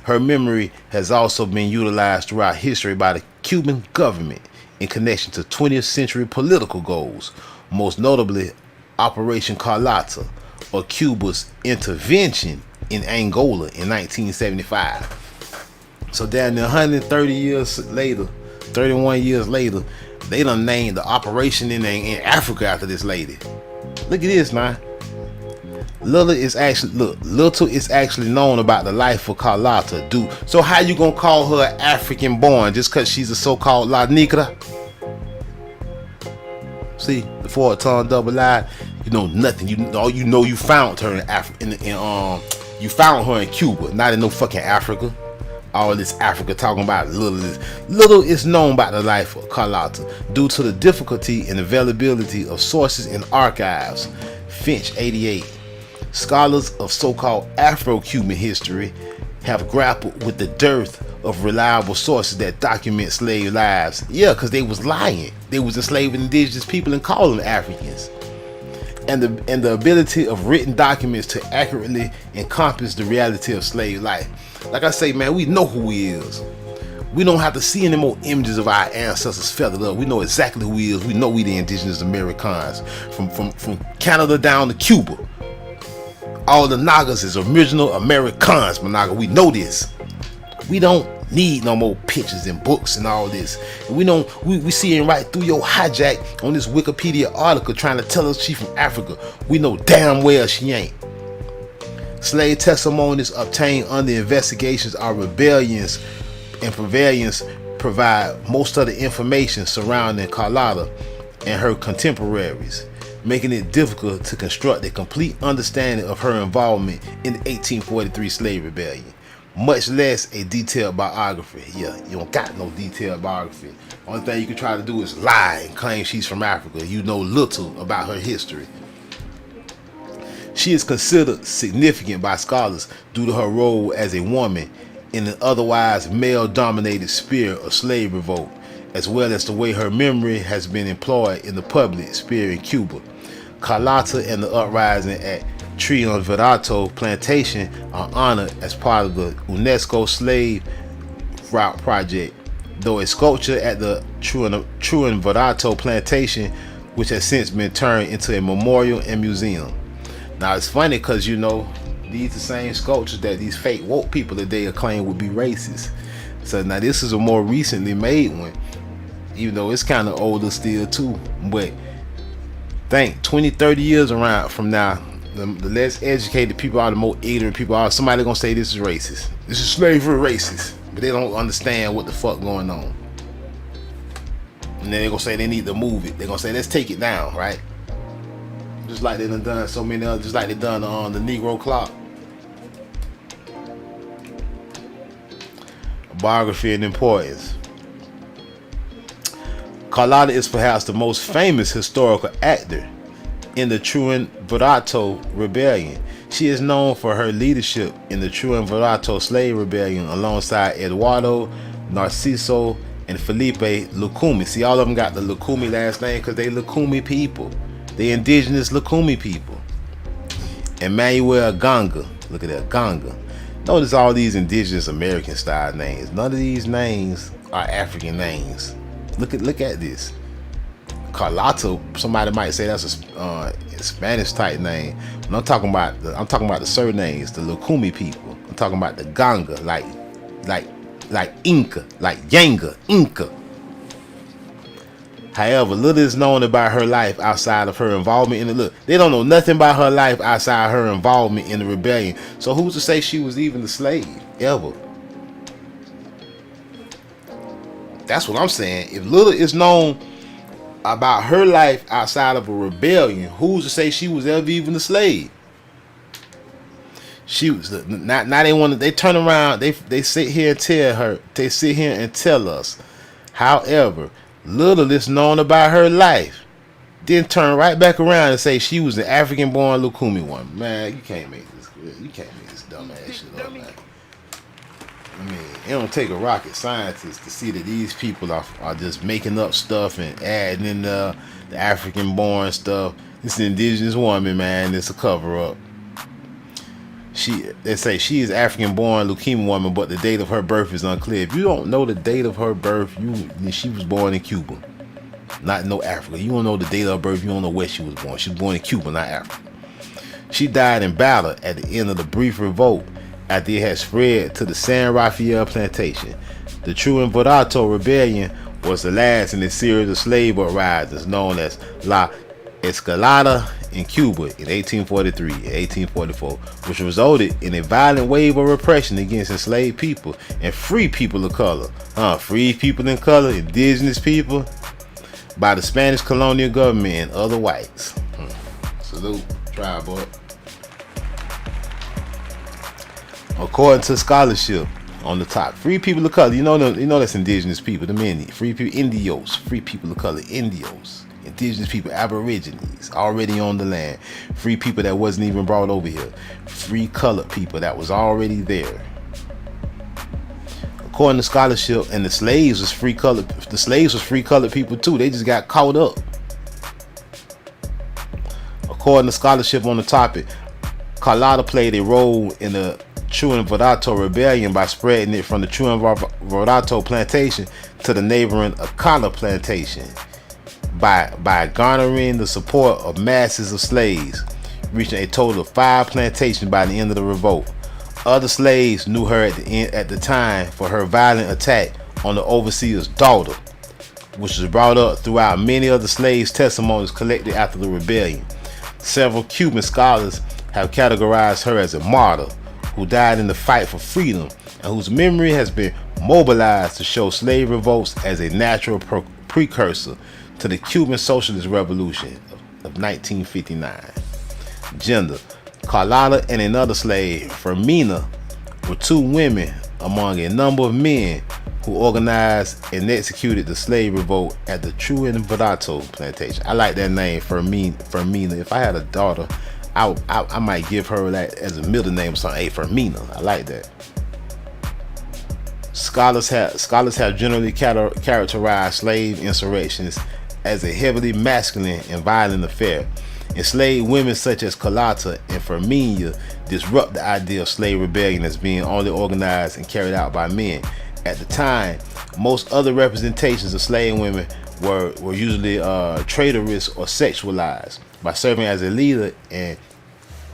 Her memory has also been utilized throughout history by the Cuban government in connection to 20th century political goals, most notably Operation Carlotta, or Cuba's intervention in Angola in 1975. So down there 130 years later, 31 years later, they done named the operation in Africa after this lady. Look at this, man. Little is actually known about the life of Carlotta. So how you gonna call her African born just cause she's a so-called La Negra? See, the forward tongue double eye, you know nothing. You found her you found her in Cuba, not in no fucking Africa. All this Africa talking about little is known about the life of Carlotta due to the difficulty and availability of sources and archives. Finch 88. Scholars of so-called Afro-Cuban history have grappled with the dearth of reliable sources that document slave lives. Yeah, because they was lying. They was enslaving indigenous people and calling them Africans. And the ability of written documents to accurately encompass the reality of slave life. Like I say, man, we know who he is. We don't have to see any more images of our ancestors feathered up. We know exactly who he is. We know we the indigenous Americans. From Canada down to Cuba. All the Nagas is original Americans, Managa. We know this. We don't need no more pictures and books and all this. We seeing right through your hijack on this Wikipedia article trying to tell us she from Africa. We know damn well she ain't. Slave testimonies obtained under investigations are rebellions and prevalence provide most of the information surrounding Carlotta and her contemporaries, making it difficult to construct a complete understanding of her involvement in the 1843 slave rebellion, much less a detailed biography. Yeah, you don't got no detailed biography. Only thing you can try to do is lie and claim she's from Africa. You know little about her history. She is considered significant by scholars due to her role as a woman in an otherwise male-dominated sphere of slave revolt, as well as the way her memory has been employed in the public sphere in Cuba. Carlotta and the uprising at Triunvirato plantation are honored as part of the UNESCO Slave Route Project, though a sculpture at the Triunvirato plantation, which has since been turned into a memorial and museum. Now it's funny because these the same sculptures that these fake woke people today acclaim would be racist. So now this is a more recently made one, even though it's kind of older still too. But think 20-30 years around from now, the less educated people are, the more ignorant people are. Somebody gonna say this is racist. This is slavery racist, but they don't understand what the fuck going on. And then they're gonna say they need to move it. They're gonna say let's take it down, right? Just like they done so many others, just like they done on the Negro clock. Biography and importance. Carlotta is perhaps the most famous historical actor in the Triunvirato Rebellion. She is known for her leadership in the Triunvirato Slave Rebellion alongside Eduardo, Narciso, and Felipe Lukumi. See, all of them got the Lukumi last name because they Lukumi people. They indigenous Lukumi people. Emmanuel Ganga. Look at that, Ganga. Notice all these indigenous American style names. None of these names are African names. Look at this. Carlotta, somebody might say that's a Spanish type name. But I'm talking about the surnames, the Lukumi people. I'm talking about the Ganga, like Inca, like Yanga, Inca. However, little is known about her life outside of her involvement in the look. They don't know nothing about her life outside her involvement in the rebellion. So who's to say she was even a slave ever? That's what I'm saying. If little is known about her life outside of a rebellion, who's to say she was ever even a slave? She was not. Now they want to. They turn around. They sit here and tell her. They sit here and tell us. However, little is known about her life. Then turn right back around and say she was an African-born Lukumi woman. Man, you can't make this. You can't make this dumb ass shit up, man. I mean, it don't take a rocket scientist to see that these people are just making up stuff and adding in the African-born stuff. It's an indigenous woman, man. It's a cover-up. They say she is African-born Lukumi woman, but the date of her birth is unclear. If you don't know the date of her birth, she was born in Cuba, not no Africa. You don't know the date of her birth. You don't know where she was born. She was born in Cuba, not Africa. She died in battle at the end of the brief revolt after it had spread to the San Rafael plantation. The Truenvorato rebellion was the last in a series of slave uprisings known as La Escalada in Cuba in 1843 and 1844, which resulted in a violent wave of repression against enslaved people and free people of color. Free people in color, indigenous people, by the Spanish colonial government and other whites. Salute, tribe boy. According to scholarship on the top, free people of color, you know that's indigenous people, the many free people, Indios, free people of color, Indios. Indigenous people, Aborigines, already on the land. Free people that wasn't even brought over here. Free colored people that was already there. According to scholarship, and the slaves was free colored. The slaves was free colored people too. They just got caught up. According to scholarship on the topic, Carlotta played a role in the Truenvorato rebellion by spreading it from the Truenvorato plantation to the neighboring Akana plantation. By garnering the support of masses of slaves, reaching a total of 5 plantations by the end of the revolt. Other slaves knew her at the time for her violent attack on the overseer's daughter, which was brought up throughout many of the slaves' testimonies collected after the rebellion. Several Cuban scholars have categorized her as a martyr who died in the fight for freedom and whose memory has been mobilized to show slave revolts as a natural precursor to the Cuban Socialist Revolution of 1959. Gender: Carlotta and another slave, Fermina, were 2 women among a number of men who organized and executed the slave revolt at the Truenvorato plantation. I like that name, Fermina. If I had a daughter, I might give her that as a middle name or something. Hey, Fermina. I like that. Scholars have generally characterized slave insurrections as a heavily masculine and violent affair. Enslaved women such as Carlotta and Fermina disrupt the idea of slave rebellion as being only organized and carried out by men. At the time, most other representations of slave women were usually traitorous or sexualized. By serving as a leader and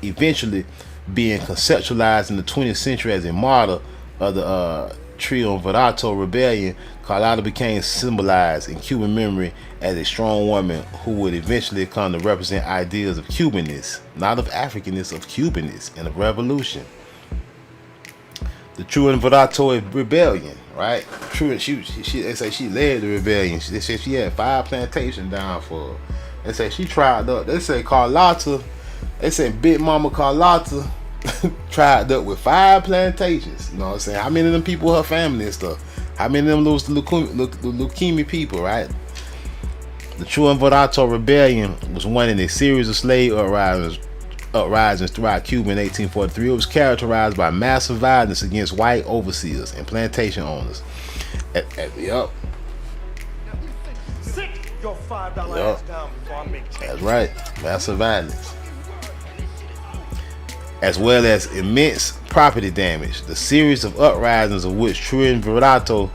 eventually being conceptualized in the 20th century as a martyr of the Triunvirato rebellion, Carlotta became symbolized in Cuban memory as a strong woman who would eventually come to represent ideas of Cubanness, not of Africanness, of Cubanness and of revolution. The Triunvirato rebellion, right? They say she led the rebellion. They say she had 5 plantations down for her. They say she tried up. They say Carlotta. They say Big Mama Carlotta tried up with 5 plantations. You know what I'm saying? How many of them people her family and stuff? How many of them those Lukumi people, right? The Truenvorato rebellion was one in a series of slave uprisings throughout Cuba in 1843. It was characterized by massive violence against white overseers and plantation owners. Yup. Sit your $5 ass down before I make change. That's right. Massive violence. As well as immense property damage. The series of uprisings of which Truenvorato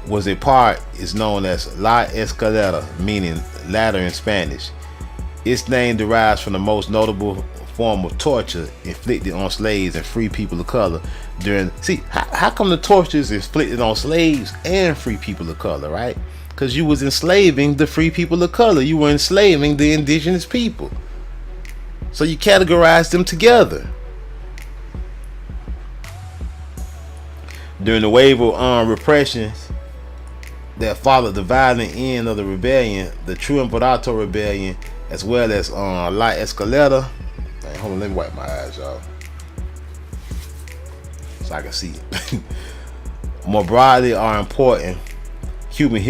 was a part is known as La Escalada, meaning ladder in Spanish. Its name derives from the most notable form of torture inflicted on slaves and free people of color How come the tortures inflicted on slaves and free people of color, right? Because you was enslaving the free people of color. You were enslaving the indigenous people. So you categorized them together. During the wave of repressions that followed the violent end of the rebellion, the True Imperato Rebellion, as well as La Escalera. Man, hold on, let me wipe my eyes, y'all, so I can see it. More broadly are important to Cuban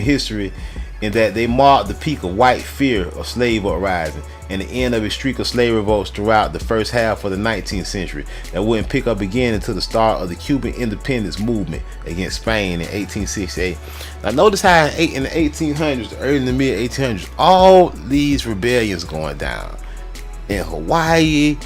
history in that they marked the peak of white fear of slave uprising and the end of a streak of slave revolts throughout the first half of the 19th century that wouldn't pick up again until the start of the Cuban independence movement against Spain in 1868. Now notice how in the 1800s, the early and the mid 1800s, all these rebellions going down in Hawaii,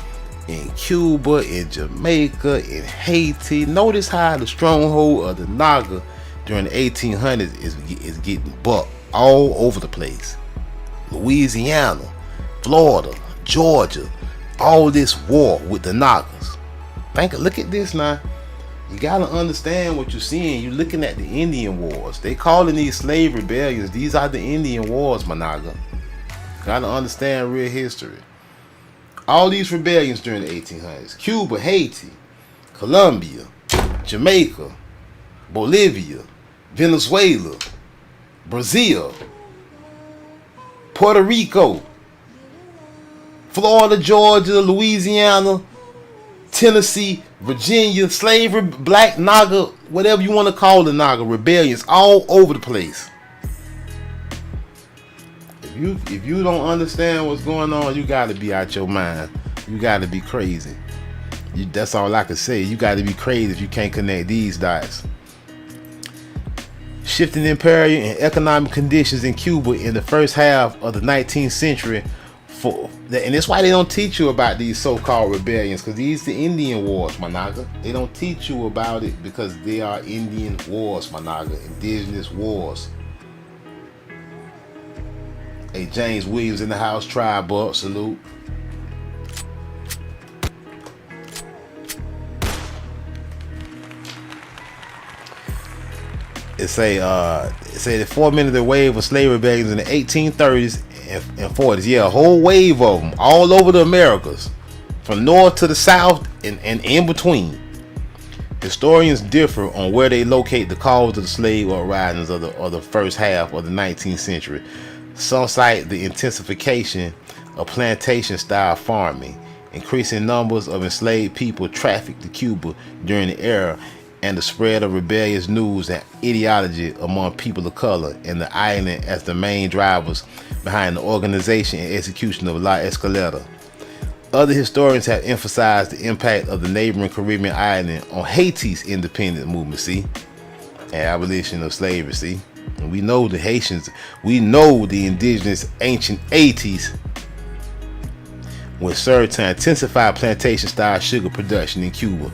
in Cuba, in Jamaica, in Haiti. Notice how the stronghold of the Naga during the 1800s is getting bucked all over the place. Louisiana, Florida, Georgia, all this war with the Nagas. Look at this now. You gotta understand what you're seeing. You're looking at the Indian Wars. They calling these slave rebellions. These are the Indian Wars, Managa. Gotta understand real history. All these rebellions during the 1800s. Cuba, Haiti, Colombia, Jamaica, Bolivia, Venezuela, Brazil, Puerto Rico, Florida, Georgia, Louisiana, Tennessee, Virginia, slavery, black Naga, whatever you want to call the Naga, rebellions all over the place. If you don't understand what's going on, you got to be out your mind. You got to be crazy. That's all I can say. You got to be crazy if you can't connect these dots. Shifting imperial and economic conditions in Cuba in the first half of the 19th century, and that's why they don't teach you about these so-called rebellions, because these the Indian Wars, Managa. They don't teach you about it because they are Indian Wars, Managa, Indigenous Wars. Hey, James Williams in the house, tribe up, salute. It say the 4 minute wave of slave rebellions in the 1830s and 40s. Yeah, a whole wave of them all over the Americas, from north to the south and in between. Historians differ on where they locate the cause of the slave uprisings of the first half of the 19th century. Some cite the intensification of plantation-style farming, increasing numbers of enslaved people trafficked to Cuba during the era, and the spread of rebellious news and ideology among people of color in the island as the main drivers behind the organization and execution of La Escalera. Other historians have emphasized the impact of the neighboring Caribbean island on Haiti's independence movement, and abolition of slavery, And we know the Haitians, we know the indigenous ancient 80s would serve to intensify plantation-style sugar production in Cuba,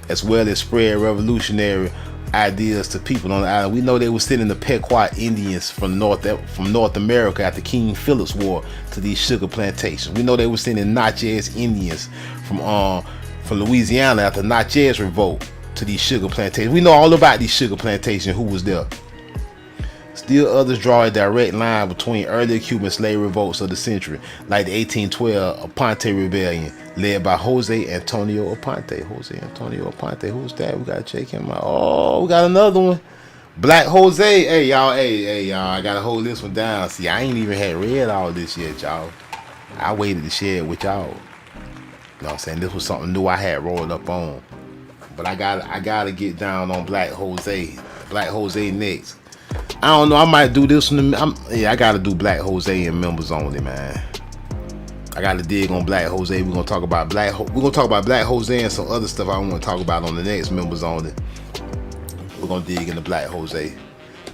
as well as spread revolutionary ideas to people on the island. We know they were sending the Pequot Indians from North America after King Philip's War to these sugar plantations. We know they were sending Natchez Indians from Louisiana after Natchez revolt to these sugar plantations. We know all about these sugar plantations, who was there. Still others draw a direct line between earlier Cuban slave revolts of the century, like the 1812 Aponte Rebellion, led by Jose Antonio Aponte. Who's that? We gotta check him out. Oh, we got another one. Black Jose. Hey y'all, I gotta hold this one down. See, I ain't even had read all this yet, y'all. I waited to share it with y'all. You know what I'm saying? This was something new I had rolled up on. But I gotta get down on Black Jose. Black Jose next. I don't know. I might do this one. I gotta do Black Jose and members only, man. I gotta dig on Black Jose. We're gonna talk about Black Jose and some other stuff I want to talk about on the next members only. We're gonna dig into Black Jose.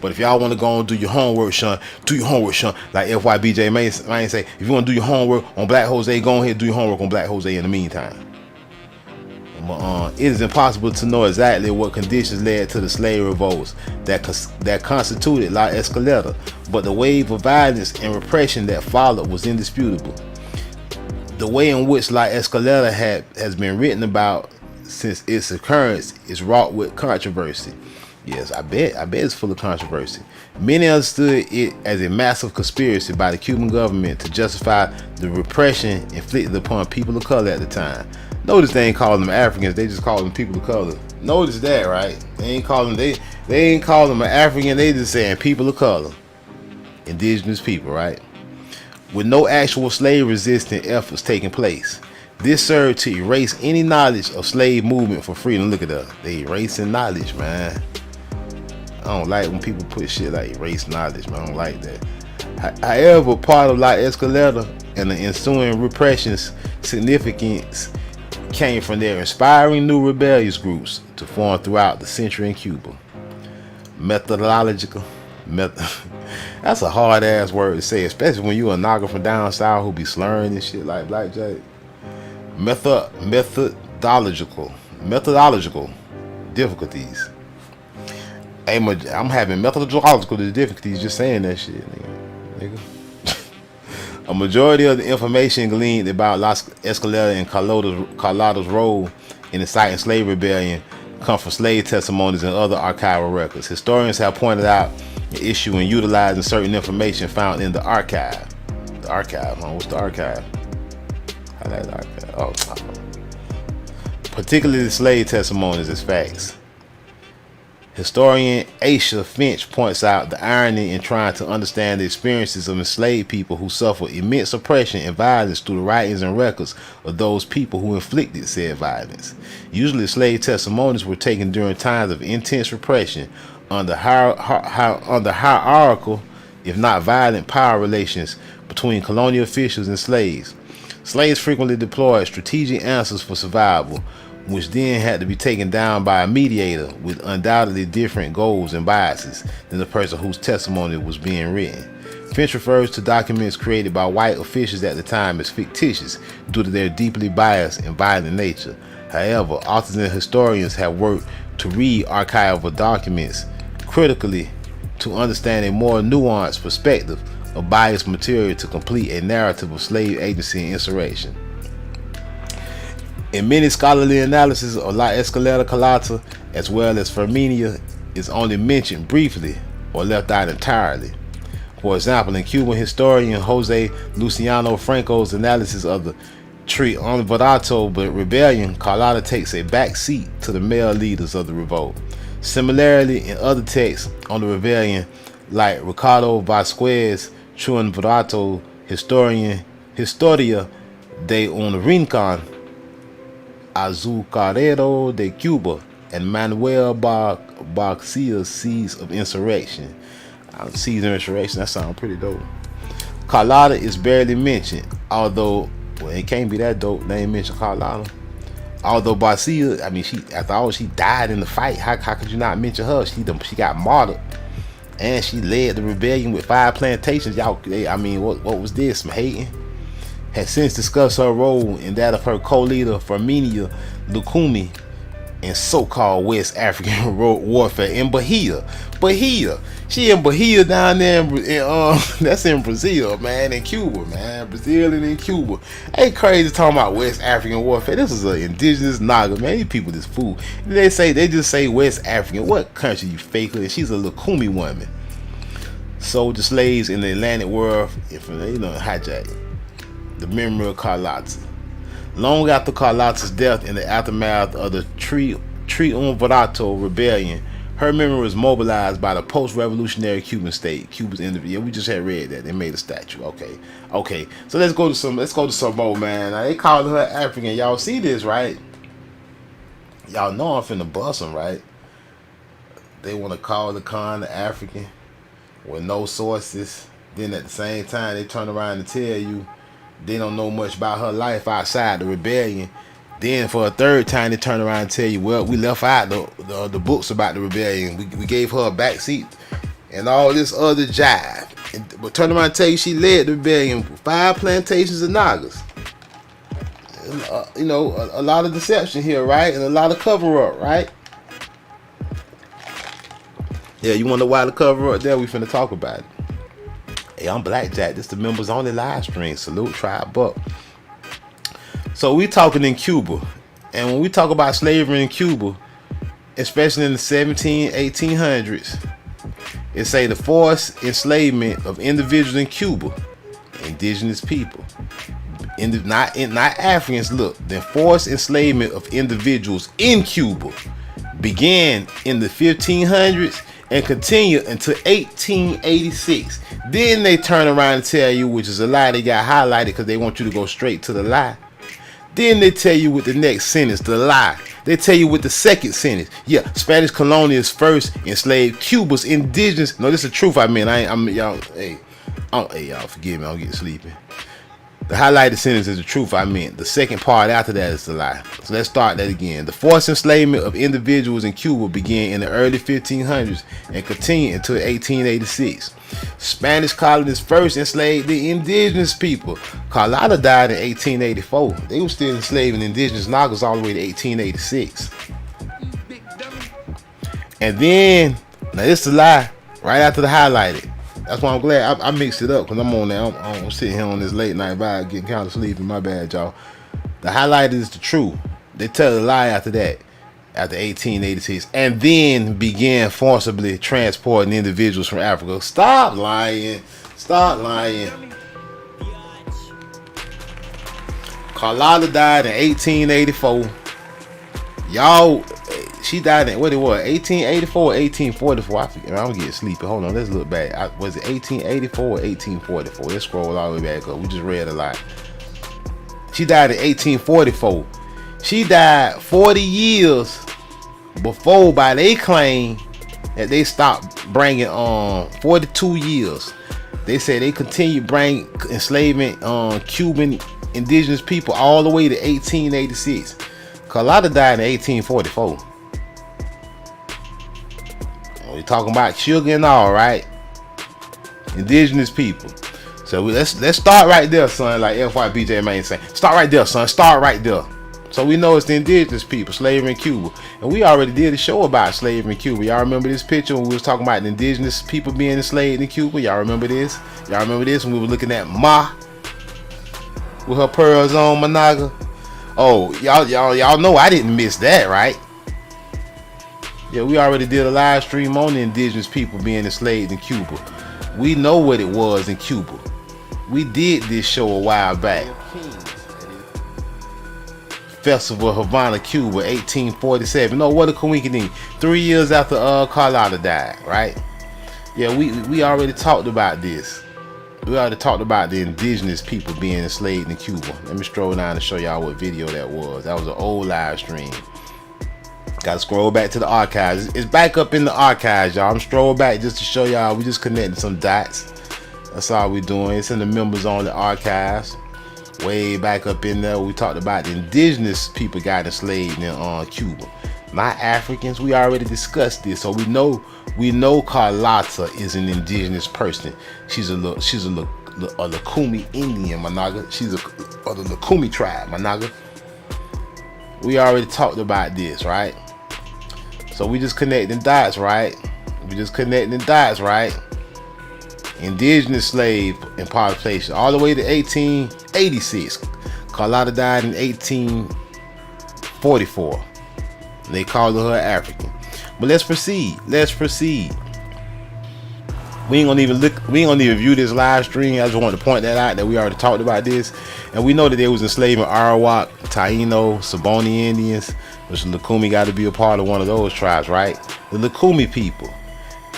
But if y'all want to go and do your homework, Sean, do your homework, Sean. Like FYBJ may say, if you want to do your homework on Black Jose, go ahead and do your homework on Black Jose in the meantime. It is impossible to know exactly what conditions led to the slave revolts that constituted La Escalera, but the wave of violence and repression that followed was indisputable. The way in which La Escalera has been written about since its occurrence is wrought with controversy. Yes, I bet it's full of controversy. Many understood it as a massive conspiracy by the Cuban government to justify the repression inflicted upon people of color at the time. Notice they ain't calling them Africans, they just call them people of color. Notice that, right? They ain't calling them an African, they just saying people of color. Indigenous people, right? With no actual slave resistant efforts taking place. This served to erase any knowledge of slave movement for freedom. Look at that. They erasing knowledge, man. I don't like when people put shit like erase knowledge, man. I don't like that. However, part of La Escalera and the ensuing repression's significance came from their inspiring new rebellious groups to form throughout the century in Cuba. Methodological. That's a hard ass word to say, especially when you a nigga from down south who be slurring and shit like blackjack. Methodological difficulties. I'm having methodological difficulties just saying that shit, nigga. A majority of the information gleaned about La Escalera and Carlotta's role in inciting slave rebellion come from slave testimonies and other archival records. Historians have pointed out the issue in utilizing certain information found in the archive. The archive, huh? What's the archive? I like the archive. Oh, particularly the slave testimonies as facts. Historian Aisha Finch points out the irony in trying to understand the experiences of enslaved people who suffered immense oppression and violence through the writings and records of those people who inflicted said violence. Usually slave testimonies were taken during times of intense repression under hierarchical, if not violent, power relations between colonial officials and slaves. Slaves frequently deployed strategic answers for survival, which then had to be taken down by a mediator with undoubtedly different goals and biases than the person whose testimony was being written. Finch refers to documents created by white officials at the time as fictitious due to their deeply biased and violent nature. However, authors and historians have worked to read archival documents critically to understand a more nuanced perspective of biased material to complete a narrative of slave agency and insurrection. In many scholarly analysis of La Escalera Carlotta, as well as Ferminia, is only mentioned briefly or left out entirely. For example, in Cuban historian Jose Luciano Franco's analysis of the Triunvirato rebellion, Carlotta takes a back seat to the male leaders of the revolt. Similarly, in other texts on the rebellion, like Ricardo Vasquez' Triunvirato Historia de un Rincón Azucarero de Cuba, and Manuel Barcia's Seeds of Insurrection. Seeds of Insurrection, that sounds pretty dope. Carlotta is barely mentioned, although, well, it can't be that dope, they ain't mention Carlotta. Although Barcia, I mean, after all, she died in the fight. How could you not mention her? She got martyred, and she led the rebellion with 5 plantations. Y'all, I mean, what was this? Some hating? Has since discussed her role in that of her co-leader Ferminia Lucumi in so-called West African warfare in Bahia. She in Bahia down there that's in Brazil, man, in Cuba, man. Brazil and in Cuba. Ain't crazy talking about West African warfare. This is an indigenous naga, man. These people just fool. They just say West African. What country, you faker? She's a Lucumi woman. Sold the slaves in the Atlantic world, hijack the memory of Carlotta. Long after Carlotta's death in the aftermath of the Triunvirato rebellion, her memory was mobilized by the post-revolutionary Cuban state. Cuba's end of the year. We just had read that they made a statue. Okay. So let's go to some more, man. Now, they called her African. Y'all see this, right? Y'all know I'm finna bust them, right? They want to call the Khan the African with no sources. Then at the same time, they turn around and tell you they don't know much about her life outside the rebellion. Then for a third time, they turn around and tell you, well, we left out the books about the rebellion. We gave her a backseat and all this other jive. But turn around and tell you she led the rebellion with 5 plantations of Nagas. A lot of deception here, right? And a lot of cover-up, right? Yeah, you wonder why the cover-up there? We finna talk about it. Hey, I'm Blackjack. This the members only live stream. Salute Tribe Buck. So we talking in Cuba, and when we talk about slavery in Cuba, especially in the 1800s, it say the forced enslavement of individuals in Cuba, indigenous people, not Africans. Look, the forced enslavement of individuals in Cuba began in the 1500s and continued until 1886. Then they turn around and tell you, which is a lie, they got highlighted because they want you to go straight to the lie. Then they tell you with the next sentence, the lie. They tell you with the second sentence, yeah, Spanish colonials first enslaved Cuba's indigenous. No, this is the truth. I mean, y'all, hey, y'all, forgive me, I'm getting sleepy. The highlighted sentence is the truth. I meant the second part after that is the lie. So let's start that again. The forced enslavement of individuals in Cuba began in the early 1500s and continued until 1886. Spanish colonists first enslaved the indigenous people. Carlotta died in 1884. They were still enslaving indigenous Nagas all the way to 1886. And then, now this is the lie right after the highlighted. That's why I'm glad I mixed it up, because I'm on there. I'm sitting here on this late night vibe, getting kind of sleepy. My bad, y'all. The highlighted is the truth. They tell the lie after that, after 1886, and then began forcibly transporting individuals from Africa. Stop lying. Stop lying. Carlotta died in 1884. Y'all, she died in, what it was, 1884 or 1844? I forget. I'm getting sleepy. Hold on, let's look back. Was it 1884 or 1844? Let's scroll all the way back up. We just read a lot. She died in 1844. She died 40 years before, by they claim, that they stopped bringing 42 years. They said they continued bringing enslavement Cuban indigenous people all the way to 1886. Carlotta died in 1844. We're talking about sugar and all, right? Indigenous people. So let's start right there, son. Like FYBJ man saying, start right there, son. Start right there. So we know it's the indigenous people, slavery in Cuba, and we already did a show about slavery in Cuba. Y'all remember this picture when we was talking about the indigenous people being enslaved in Cuba? Y'all remember this? Y'all remember this when we were looking at Ma with her pearls on, Managa? Oh, y'all know I didn't miss that, right? Yeah, we already did a live stream on the indigenous people being enslaved in Cuba. We know what it was in Cuba. We did this show a while back. Festival Havana, Cuba, 1847. No, what a coincidence. 3 years after Carlotta died, right? Yeah, we already talked about this. We already talked about the indigenous people being enslaved in Cuba. Let me scroll down and show y'all what video that was. That was an old live stream. Gotta scroll back to the archives. It's back up in the archives, y'all. I'm scrolling back just to show y'all. We just connected some dots. That's all we're doing. It's in the members only archives. Way back up in there, we talked about the indigenous people got enslaved in Cuba. Not Africans. We already discussed this, so we know Carlotta is an indigenous person. She's a Lukumi Indian, Managa. She's of the Lukumi tribe, Managa. We already talked about this, right? So we just connecting dots, right? Indigenous slave in population all the way to 1886. Carlotta died in 1844. They called her African. But let's proceed. We ain't gonna even view this live stream. I just wanted to point that out, that we already talked about this. And we know that they was enslaving Arawak, Taino, Saboni Indians, which Lukumi got to be a part of one of those tribes, right? The Lukumi people.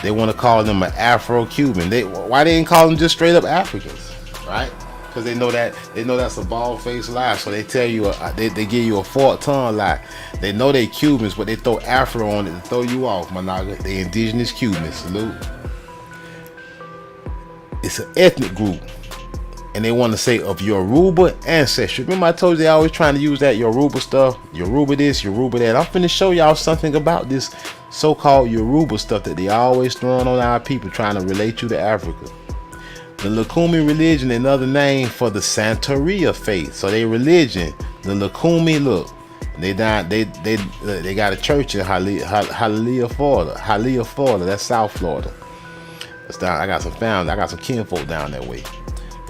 They want to call them an Afro-Cuban. Why they didn't call them just straight up Africans, right? Because they know that's a bald-faced lie. So they tell you, they give you a forked-tongue lie. They know they Cubans, but they throw Afro on it to throw you off, Managa. They indigenous Cubans. Salute. It's an ethnic group, and they want to say of Yoruba ancestry. Remember I told you they always trying to use that Yoruba stuff, Yoruba this, Yoruba that. I'm finna show y'all something about this so-called Yoruba stuff that they always throwing on our people, trying to relate you to Africa. The Lukumi religion, another name for the Santeria faith. So they religion, the Lukumi, look, they got a church in Hialeah, Florida. That's South Florida. I got some kinfolk down that way.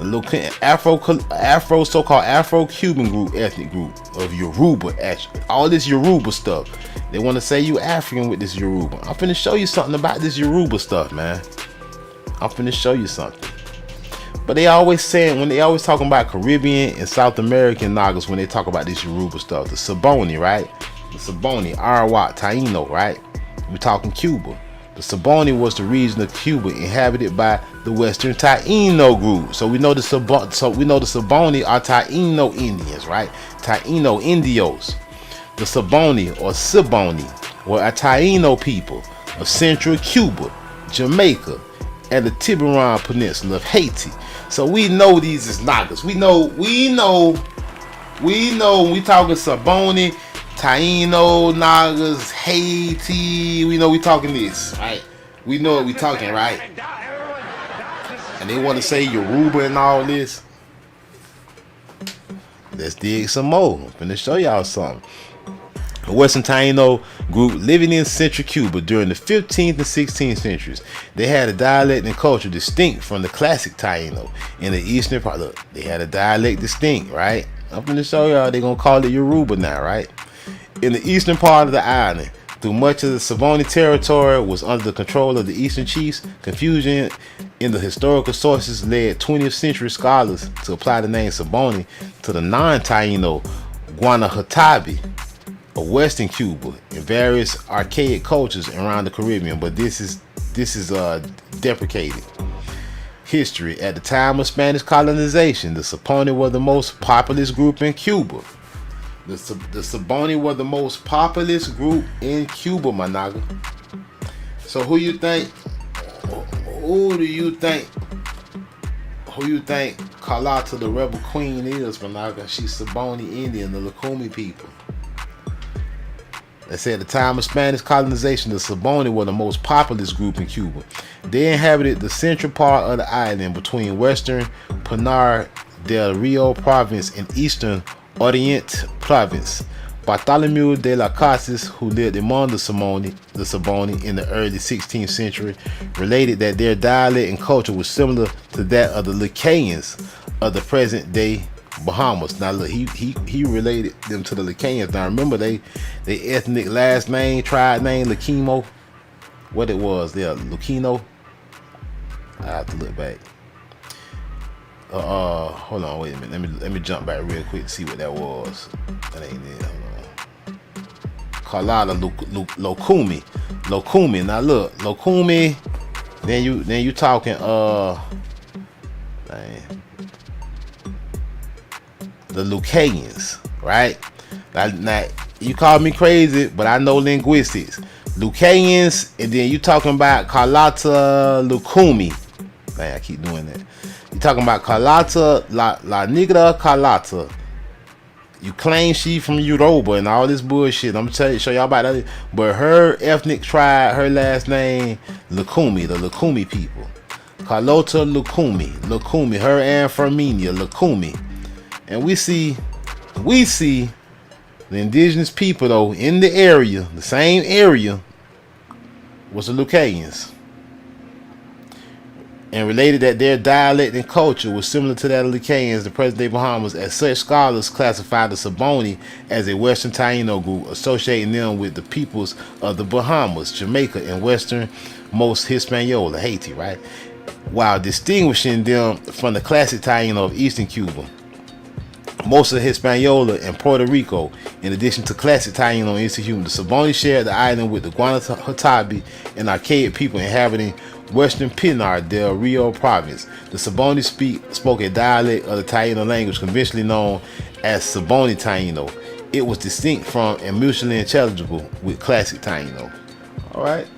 Afro so-called Afro-Cuban group, ethnic group of Yoruba. Actually, all this Yoruba stuff. They want to say you African with this Yoruba. I'm finna show you something about this Yoruba stuff, man. I'm finna show you something. But they always saying, when they always talking about Caribbean and South American Nagas, when they talk about this Yoruba stuff, the Saboni, right? The Saboni, Arawak, Taino, right? We're talking Cuba. The Saboni was the region of Cuba inhabited by the Western Taino group. So we know the Saboni are Taino Indians, right? Taino Indios. The Saboni or Siboney were a Taino people of central Cuba, Jamaica, and the Tiburon Peninsula of Haiti. So we know these is Nagas. We know when we talking Saboni, Taino, Nagas, Haiti, we know we talking this, right? We know what we talking, right? And they want to say Yoruba and all this. Let's dig some more. I'm finna show y'all something. The Western Taino group living in central Cuba during the 15th and 16th centuries. They had a dialect and culture distinct from the classic Taino. In the eastern part, look, they had a dialect distinct, right? I'm going to show y'all they're going to call it Yoruba now, right? In the eastern part of the island, through much of the Saboni territory was under the control of the eastern chiefs. Confusion in the historical sources led 20th century scholars to apply the name Saboni to the non-Taino Guanahatabi of Western Cuba and various archaic cultures around the Caribbean, but this is deprecated. History. At the time of Spanish colonization, the Saboni were the most populous group in Cuba. The Saboni were the most populous group in Cuba, my naga. So who do you think Carlotta, the rebel queen, is, my naga? She's Saboni Indian, the Lukumi people. They say at the time of Spanish colonization, the Saboni were the most populous group in Cuba. They inhabited the central part of the island between western Pinar del Rio province and eastern Orient province. Bartholomew de las Casas, who lived among the Saboni in the early 16th century, related that their dialect and culture was similar to that of the Lucayans of the present day Bahamas. Now look, he related them to the Lucayans. Now remember they ethnic last name, tribe name, Lucimo. What it was, they're Lucino. I have to look back. Hold on, wait a minute. Let me jump back real quick to see what that was. That ain't it. Hold on. Carlotta, Lukumi. Now look, Lukumi. Then you talking the Lucayans, right? Now you call me crazy, but I know linguistics. Lucayans, and then you talking about Carlotta, Lukumi. Man, I keep doing that. You talking about Carlotta, La Negra Carlotta. You claim she from Yoruba and all this bullshit. I'm gonna show y'all about that. But her ethnic tribe, her last name, Lukumi, the Lukumi people. Carlotta Lukumi, her and Ferminia, Lukumi. And we see the indigenous people though in the area, the same area, was the Lucayans. And related that their dialect and culture was similar to that of the Lucayans, the present-day Bahamas. As such, scholars classify the Saboni as a Western Taino group, associating them with the peoples of the Bahamas, Jamaica, and westernmost Hispaniola, Haiti, right? While distinguishing them from the classic Taino of Eastern Cuba, most of Hispaniola and Puerto Rico, in addition to classic Taino and Eastern Cuba. The Saboni shared the island with the Guanahatabi and archaic people inhabiting western Pinar del Rio province. The Saboni spoke a dialect of the Taino language conventionally known as Saboni Taino. It was distinct from and mutually intelligible with classic Taino. Alright.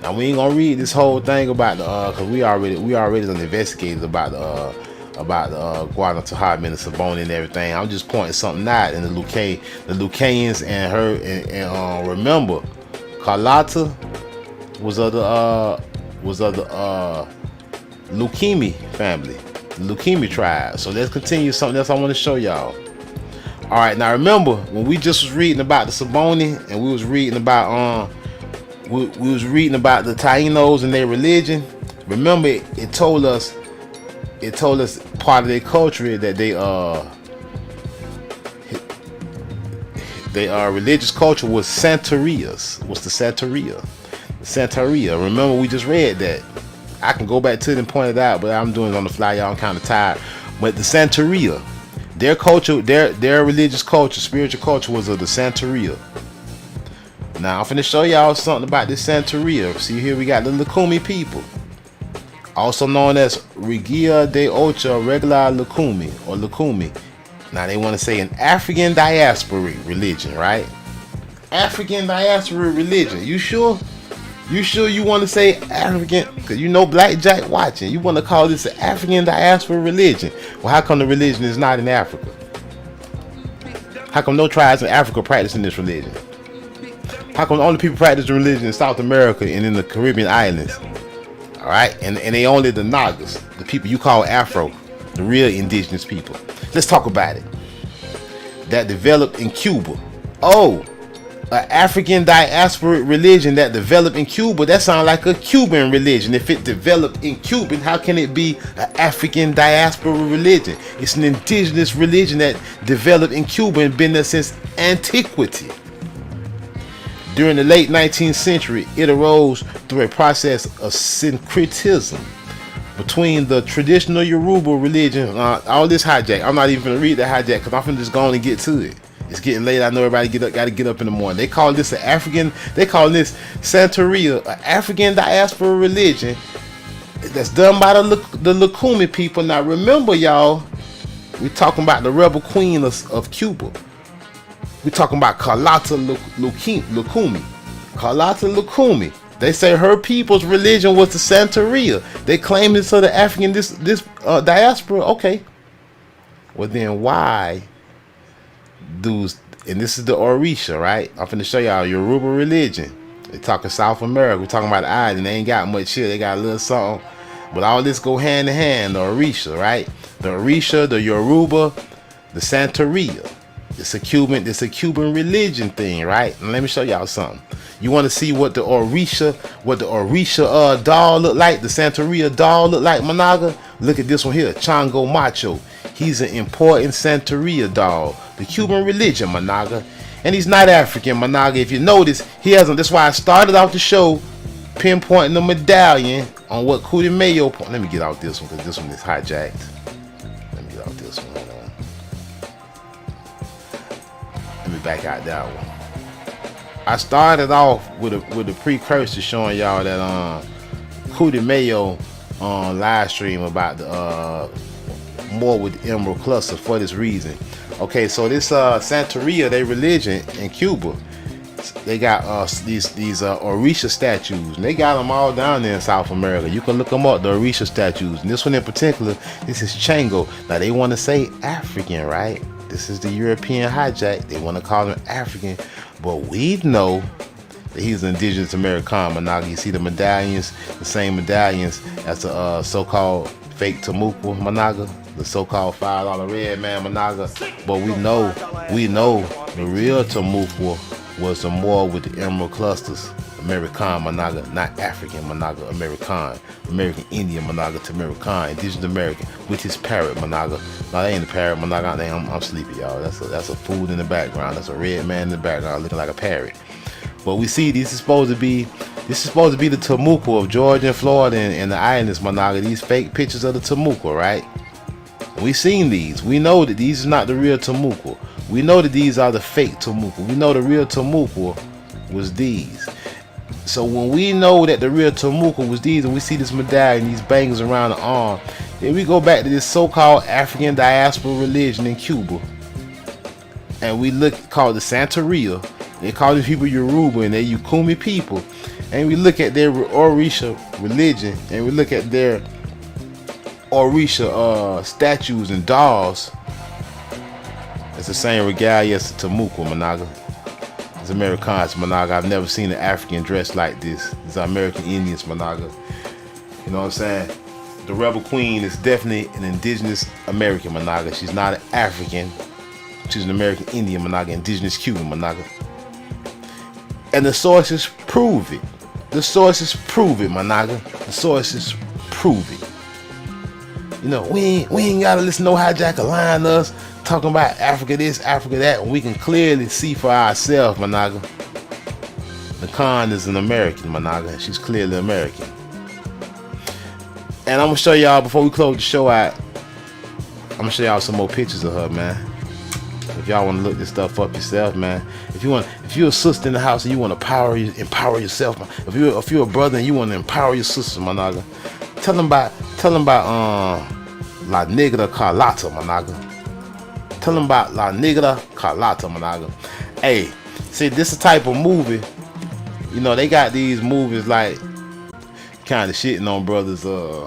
Now we ain't gonna read this whole thing about the cause we already done investigated about the Guanahatabi and the Saboni and everything. I'm just pointing something out in the Lucayans and her and remember Carlotta was of the Lukimi family, the Lukimi tribe. So let's continue something else I want to show y'all. All right, now remember when we just was reading about the Saboni and we was reading about the Tainos and their religion. Remember it told us it told us part of their culture that their religious culture was Santerias. What's the Santeria? Santeria. Remember, we just read that. I can go back to it and point it out, but I'm doing it on the fly. Y'all, I'm kind of tired. But the Santeria, their culture, their religious culture, spiritual culture was of the Santeria. Now I'm finna show y'all something about this Santeria. See here, we got the Lukumi people, also known as Regia de Ocha Regula Lukumi or Lukumi. Now they want to say an African diaspora religion, right? African diaspora religion. You sure? You sure you want to say African? Because you know Black Jack watching. You want to call this an African diaspora religion. Well, how come the religion is not in Africa? How come no tribes in Africa practicing this religion? How come only people practice the religion in South America and in the Caribbean islands? Alright? And they only the Nagas, the people you call Afro, the real indigenous people. Let's talk about it. That developed in Cuba. Oh, an African diaspora religion that developed in Cuba. That sounds like a Cuban religion. If it developed in Cuba, how can it be an African diaspora religion? It's an indigenous religion that developed in Cuba and been there since antiquity. During the late 19th century, it arose through a process of syncretism between the traditional Yoruba religion. All this hijack. I'm not even going to read the hijack because I'm finna just go on and get to it. It's getting late. I know everybody got to get up in the morning. They call this they call this Santeria, an African diaspora religion that's done by the Lukumi people. Now remember, y'all, we're talking about the rebel queen of Cuba. We're talking about Carlotta Lukumi. Carlotta Lukumi. They say her people's religion was the Santeria. They claim this to the African diaspora. Okay. Well then why dudes, and this is the Orisha, right? I'm finna show y'all Yoruba religion. They talking South America. We're talking about the island. They ain't got much here. They got a little something. But all this go hand in hand. The Orisha, right? The Orisha, the Yoruba, the Santeria. It's a Cuban religion thing, right? And let me show y'all something. You want to see what the Orisha doll look like? The Santeria doll look like, Managa? Look at this one here, Chango Macho. He's an important Santeria doll. The Cuban religion, Managa. And he's not African, Managa. If you notice, he hasn't. That's why I started off the show pinpointing the medallion on what Kuti Mayo. Let me get out this one because this one is hijacked. Let me get out this one. Hold on. Let me back out that one. I started off with a precursor showing y'all that Kuti Mayo on live stream about the more with the Emerald Cluster for this reason. Okay, so this Santeria, they religion in Cuba, they got these Orisha statues, and they got them all down there in South America. You can look them up, the Orisha statues. And this one in particular, this is Chango. Now they want to say African, right? This is the European hijack. They want to call him African, but we know that he's an indigenous American, Managa. You see the medallions, the same medallions as the so-called fake Temuco, Managa, the so-called $5 red man, Managa. But we know the real Temuco was the more with the emerald clusters, American, Managa, not African, Managa, American Indian, Managa to American, indigenous American, with his parrot, Managa. No, that ain't a parrot, Managa. I'm sleepy, y'all. That's a food in the background. That's a red man in the background looking like a parrot. But we see this is supposed to be the Temuco of Georgia and Florida and the islands, Managa. These fake pictures of the Temuco, right? We seen these. We know that these are not the real Temuco. We know that these are the fake Temuco. We know the real Temuco was these. So when we know that the real Temuco was these, and we see this medallion, these bangles around the arm, then we go back to this so-called African diaspora religion in Cuba, and we call it the Santeria. They call these people Yoruba, and they're Lukumi people. And we look at their Orisha religion, and we look at their Orisha statues and dolls. It's the same regalia as the Temuco, Managa. It's Americans, Managa. I've never seen an African dressed like this. It's American Indians, Managa. You know what I'm saying? The Rebel Queen is definitely an indigenous American, Managa. She's not an African. She's an American Indian, Managa. Indigenous Cuban, Managa. And the sources prove it. The sources prove it, Managa. The sources prove it. You know, we ain't gotta listen to no hijacker lying to us, talking about Africa this, Africa that, when we can clearly see for ourselves, my nigga. The Khan is an American, my nigga. She's clearly American. And I'm gonna show y'all, before we close the show out, I'm gonna show y'all some more pictures of her, man. If y'all want to look this stuff up yourself, man. If you're a sister in the house and you want to empower yourself, man. If you're a brother and you want to empower your sister, my nigga, tell them about La Negra Carlotta, my nigga. Tell them about La Negra Carlotta, my nigga. Hey, see, this is the type of movie, you know, they got these movies like kind of shitting on brothers, The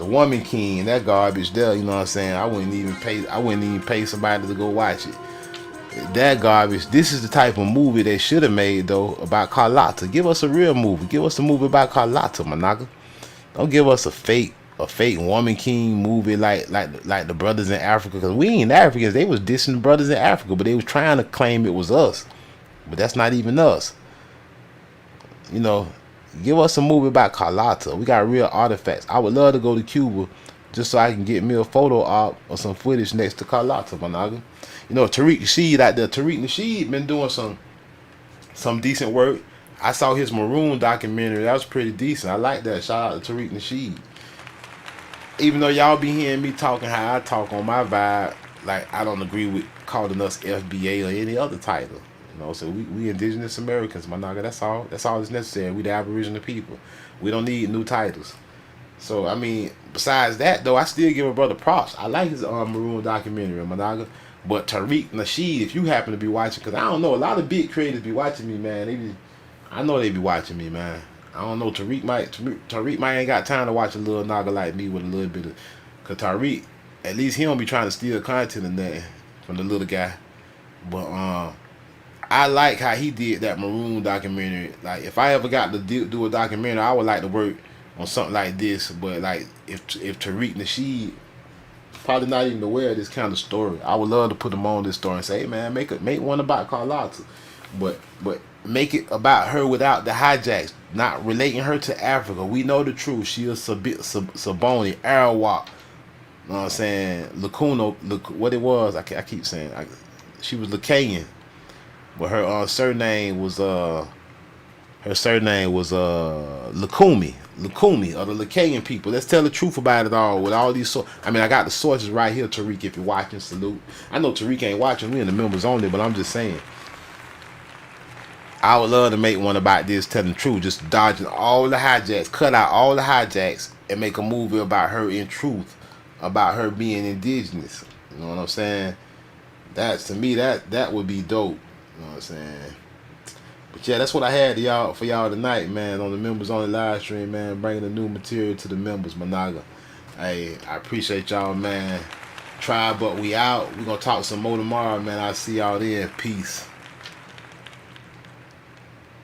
Woman King, that garbage there, you know what I'm saying? I wouldn't even pay somebody to go watch it. That garbage. This is the type of movie they should have made though, about Carlotta. Give us a real movie. Give us a movie about Carlotta, my nigga. Don't give us a fake Woman King movie like the brothers in Africa, because we ain't Africans. They was dissing the brothers in Africa, but they was trying to claim it was us. But that's not even us. You know, give us a movie about Carlotta. We got real artifacts. I would love to go to Cuba just so I can get me a photo op or some footage next to Carlotta, my nigga. You know, Tariq Nasheed out there. Tariq Nasheed been doing some decent work. I saw his Maroon documentary. That was pretty decent. I like that. Shout out to Tariq Nasheed. Even though y'all be hearing me talking how I talk on my vibe, like I don't agree with calling us FBA or any other title. You know, so we Indigenous Americans, my nigga. That's all that's necessary. We the Aboriginal people. We don't need new titles. So I mean, besides that though, I still give a brother props. I like his Maroon documentary, my nigga. But Tariq Nasheed, if you happen to be watching, because I don't know, a lot of big creators be watching me, man. I know they be watching me, man. I don't know, Tariq might ain't got time to watch a little nigga like me with a little bit of, cause Tariq, at least he don't be trying to steal content and nothing from the little guy. But I like how he did that Maroon documentary. Like, if I ever got to do a documentary, I would like to work on something like this. But like, if Tariq Nasheed probably not even aware of this kind of story, I would love to put him on this story and say, hey man, make one about Carlotta, but make it about her without the hijacks, not relating her to Africa. We know the truth. She is Saboni, Arawak. You know what I'm saying? Lacuno, what it was, I keep saying, she was Lacayan, but her surname was Lukumi of the Lacayan people. Let's tell the truth about it all with all these. I mean, I got the sources right here, Tariq. If you're watching, salute. I know Tariq ain't watching. We in the members only, but I'm just saying. I would love to make one about this, telling the truth, just dodging all the hijacks, cut out all the hijacks, and make a movie about her in truth, about her being indigenous. You know what I'm saying? That's, to me, that would be dope. You know what I'm saying? But yeah, that's what I had for y'all tonight, man, on the members only live stream, man, bringing the new material to the members, Managa. Hey, I appreciate y'all, man. Try, but we out. We're gonna talk some more tomorrow, man. I'll see y'all then. Peace.